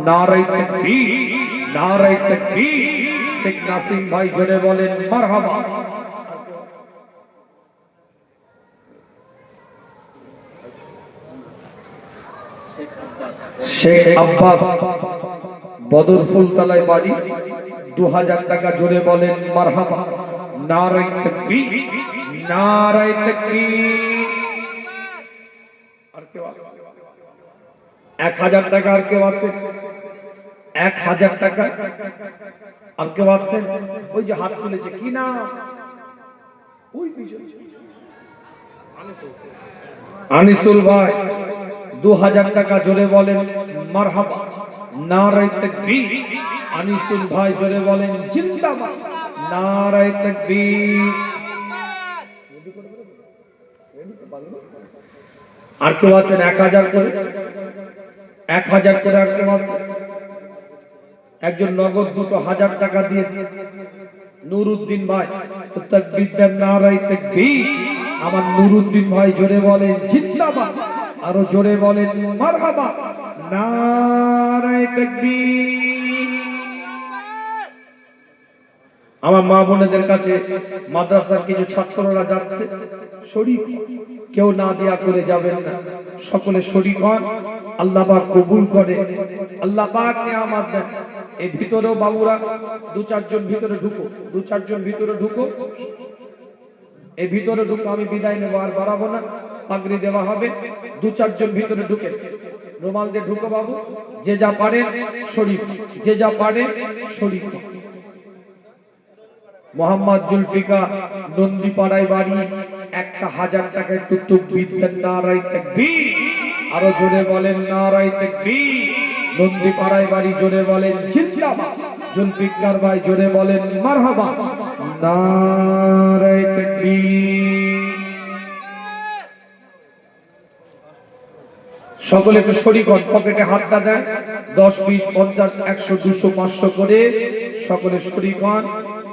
S1: নারায়ে তাকবীর, নারায়ে তাকবীর। শেখ নাসিম ভাই জোরে বলেন মারহাবা। শেখ আব্বাস বদর ফুলতলায় বাড়ি, 2000 টাকা, জোরে বলেন মারহাবা, নারায়ে তাকবীর, নারায়ে তাকবীর। আর কেউ আছে? 1000 টাকা। আর কেউ আছে? 1000 টাকা। আর কেউ আছে? ওই যে হাত তুলেছে, কি না, ওই পিছনে আনিসুল ভাই 2000 টাকা, জোরে বলেন মারহাবা, নারায়ে তাকবীর। আনিসুল ভাই জোরে বলেন জিন্দাবাদ, নারায়ে তাকবীর। আর কেউ আছেন? 1000 করে, 1000 করে। আর কেউ আছে? একজন নগদ 2000 টাকা দিয়েছে, নুরুদ্দিন ভাই, তাকবীর দেন, নারায়ে তাকবীর। আমার নুরুদ্দিন ভাই জোরে বলেন জিন্দাবাদ, আরো জোরে বলেন মারহাবা, নারায়ে তাকবীর। আমার মা বোনেদের কাছে মাদ্রাসার কিছু ছাত্ররা যাচ্ছে, শরীক, কেউ না দেয়া করে যাবেন না, সকলে শরীক হন, আল্লাহ পাক কবুল করে, আল্লাহ পাক নিয়ামত দেন। এই ভিতরেও বাবুরা 2-4 জন ভিতরে ঢুকো, 2-4 জন ভিতরে ঢুকো, এই ভিতরে ঢুকো, আমি বিদায় নেব, আর বাড়াবো না, পাগড়ি দেওয়া হবে। 2-4 জন ভিতরে ঢুকে, রুমাল দিয়ে ঢুকো বাবু, যে যা পারে শরীক, যে যা পারে শরীক। মোহাম্মদ জুলফিকার নন্দীপাড়ায় বাড়ি, 1000 টাকা। একটু তাকবীর দেন, নারায়ে তাকবীর, আরো জোরে বলেন নারায়ে তাকবীর। নন্দীপাড়ায় বাড়ি, জোরে বলেন জিন্দাবাদ। জুলফিকার ভাই জোরে বলেন মারহাবা, নারায়ে তাকবীর। সকলে একটু শরীক হন, পকেটে হাতটা দেন, 10, 20, 50, 100, 200, 500 করে সকলে শরীক হন।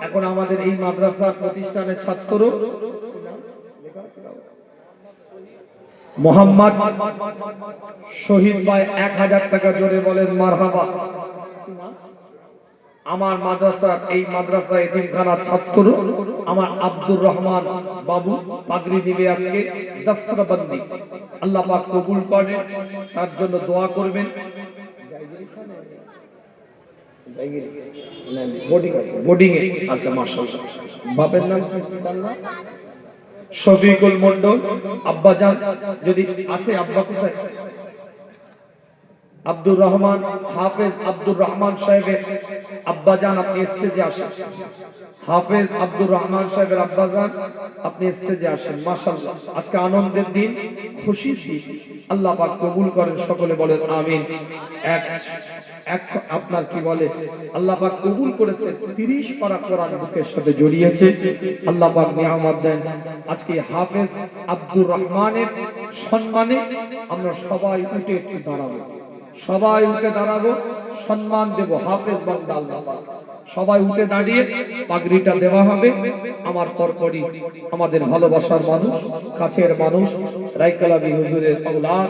S1: এখন আমাদের এই মাদ্রাসা প্রতিষ্ঠানের ছাত্র মোহাম্মদ শহীদ ভাই 1000 টাকা, জোরে বলেন মারহাবা। আমার মাদ্রাসার, এই মাদ্রাসা এতিমখানার ছাত্র আমার আব্দুর রহমান বাবু পাগড়ি দিবে আজকে, দস্তরবন্দি, আল্লাহ পাক কবুল করেন, তার জন্য দোয়া করবেন। বোর্ডিং এ, আচ্ছা মাশাআল্লাহ। বাপের নাম শফিকুল মন্ডল, আব্বা জান যদি আছে, আব্বা কোথায়? আব্দুর রহমান, হাফেজ আব্দুর রহমান সাহেবের আব্বা জান, আপনি স্টেজে আসেন। হাফেজ আব্দুর রহমান সাহেবের আব্বা জান, আপনি স্টেজে আসেন। মাশাআল্লাহ, আজকে আনন্দের দিন, খুশির দিন, আল্লাহ পাক কবুল করেন, সকলে বলেন আমিন। এক আপনার কি বলে আল্লাহ পাক কবুল করেছে, 30 পারা কোরআন বুকের সাথে জড়িয়েছে। আল্লাহ পাক নিয়ামত দেন। আজকে হাফেজ আব্দুর রহমানের সম্মানে আমরা সবাই উঠে একটু দাঁড়াবো, সবাই উঠে দাঁড়াবো, সম্মান দেব হাফেজ বান্দা আল্লাহ পাক। সবাই উঠে দাঁড়িয়ে পাগড়িটা দেওয়া হবে। আমার পরপরই আমাদের ভালোবাসার মানুষ, কাছের মানুষ, রায়কালাবি হুজুরের আওলাদ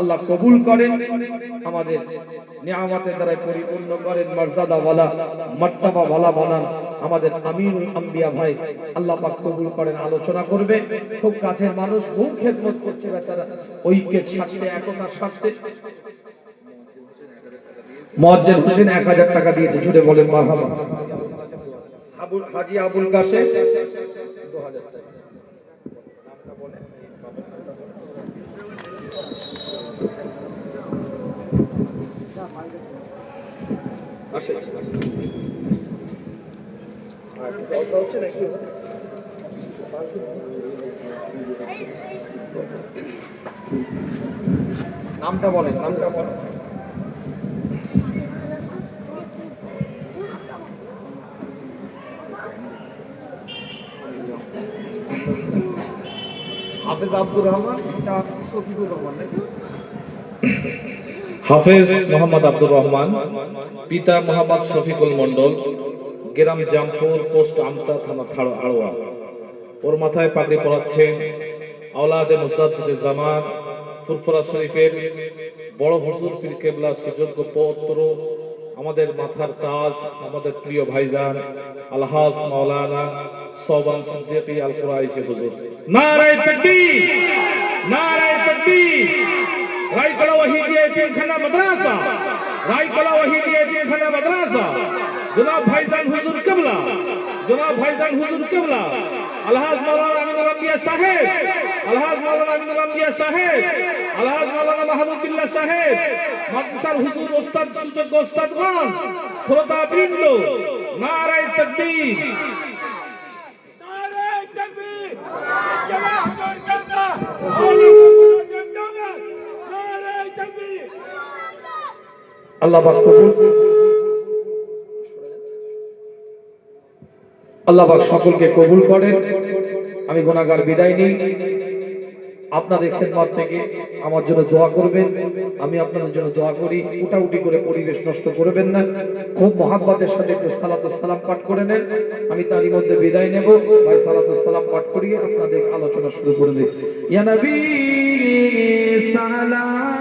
S1: আল্লাহ কবুল করেন, আমাদের নিয়ামতের দ্বারা পরিপূর্ণ করেন, মর্যাদাওয়ালা মার্তাবাওয়ালা বানান। আমাদের আমিনুল আম্বিয়া ভাই আল্লাহ পাক কবুল করেন, আলোচনা করবে। খুব কাছের মানুষ, বহু খেদমত করছে বেচারা, ঐক্যের স্বার্থে, একতার স্বার্থে। মুয়াজ্জিন হোসেন 1000 টাকা দিয়েছে, জুড়ে বলেন মারহাবা। হাজী আবুল কাশেম 2000 টাকা। নামটা বলেন। নামটা বলেন, নামটা বলেন। হাফেজ আব্দুর রহমান, শফিকুর রহমান নাকি?
S2: হাফেজ মোহাম্মদ আব্দুর রহমান, পিতা মোহাম্মদ শফিকুল মন্ডল, গ্রাম জামপুর, পোস্ট আমতা, থানা আড়োয়া। ওর মাথায় পাগড়ি পরাচ্ছেন আওলাদে মুসাদ্দিদ জামান ফুরফুরা শরীফের বড় হুজুর পীর কেবলা সুযোগ্য পৌত্র, আমাদের মাথার তাজ, আমাদের প্রিয় ভাইজান আলহাজ মাওলানা সোবান সিদ্দিকী আল কুরাইশি হুজুর। নারায়ে তাকবীর, নারায়ে তাকবীর। রায়কলা ওয়াহিদিয়া এতিমখানা মাদ্রাসা, রায়কলা ওয়াহিদিয়া এতিমখানা মাদ্রাসা, জনাব ভাইজান হুজুর কেবলা, জনাব ভাইজান হুজুর কেবলা আলহাজ মাওলানা আমিনুল আম্বিয়া সাহেব, আলহাজ মাওলানা আমিনুল আম্বিয়া সাহেব, আলহাজ মাওলানা মাহমুদুল্লাহ সাহেব, মাদ্রাসার হুজুর, ওস্তাদ, সুযোগ্য ওস্তাদগণ, শ্রোতা বৃন্দ, নারায়ে তাকবীর, নারায়ে তাকবীর। জলা হুজুর কেবলা, নারায়ে তাকবীর।
S1: আল্লাহ পাক কবুল, আল্লাহ পাক সকলকে কবুল করেন। আমি গুনাহগার বিদায় নিই। আপনাদের খেদমত থেকে আমার জন্য দোয়া করবেন, আমি আপনাদের জন্য দোয়া করি। উঠাউঠি করে পরিবেশ নষ্ট করবেন না, খুব মহাব্বতের সাথে একটু সালাতুস সালাম পাঠ করে নেন। আমি তারই মধ্যে বিদায় নেব। ভাই সালাতুস সালাম পাঠ করিয়ে আপনাদের আলোচনা শুরু করে দিই। ইয়া নবী সালাম,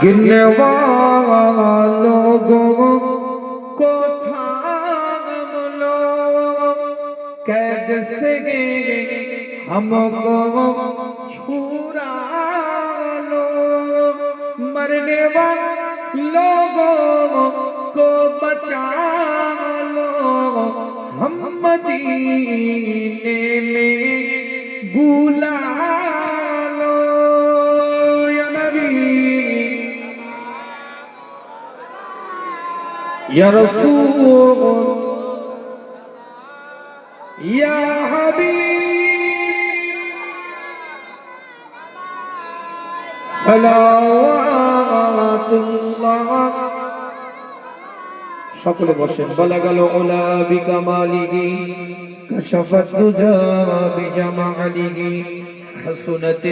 S1: गिरने वालों को थाम लो, कैद से हमको छुड़ा लो, मरने वालों को बचा लो, हम मदीने में बुला लो। या नबी, या रसूल, या हबीब, सलावतुल्लाह। সকলে বসেন। বালাগাল উলা বিকামালিহি, কাশাফাত দুজা বিজামালিহি, হাসুনাত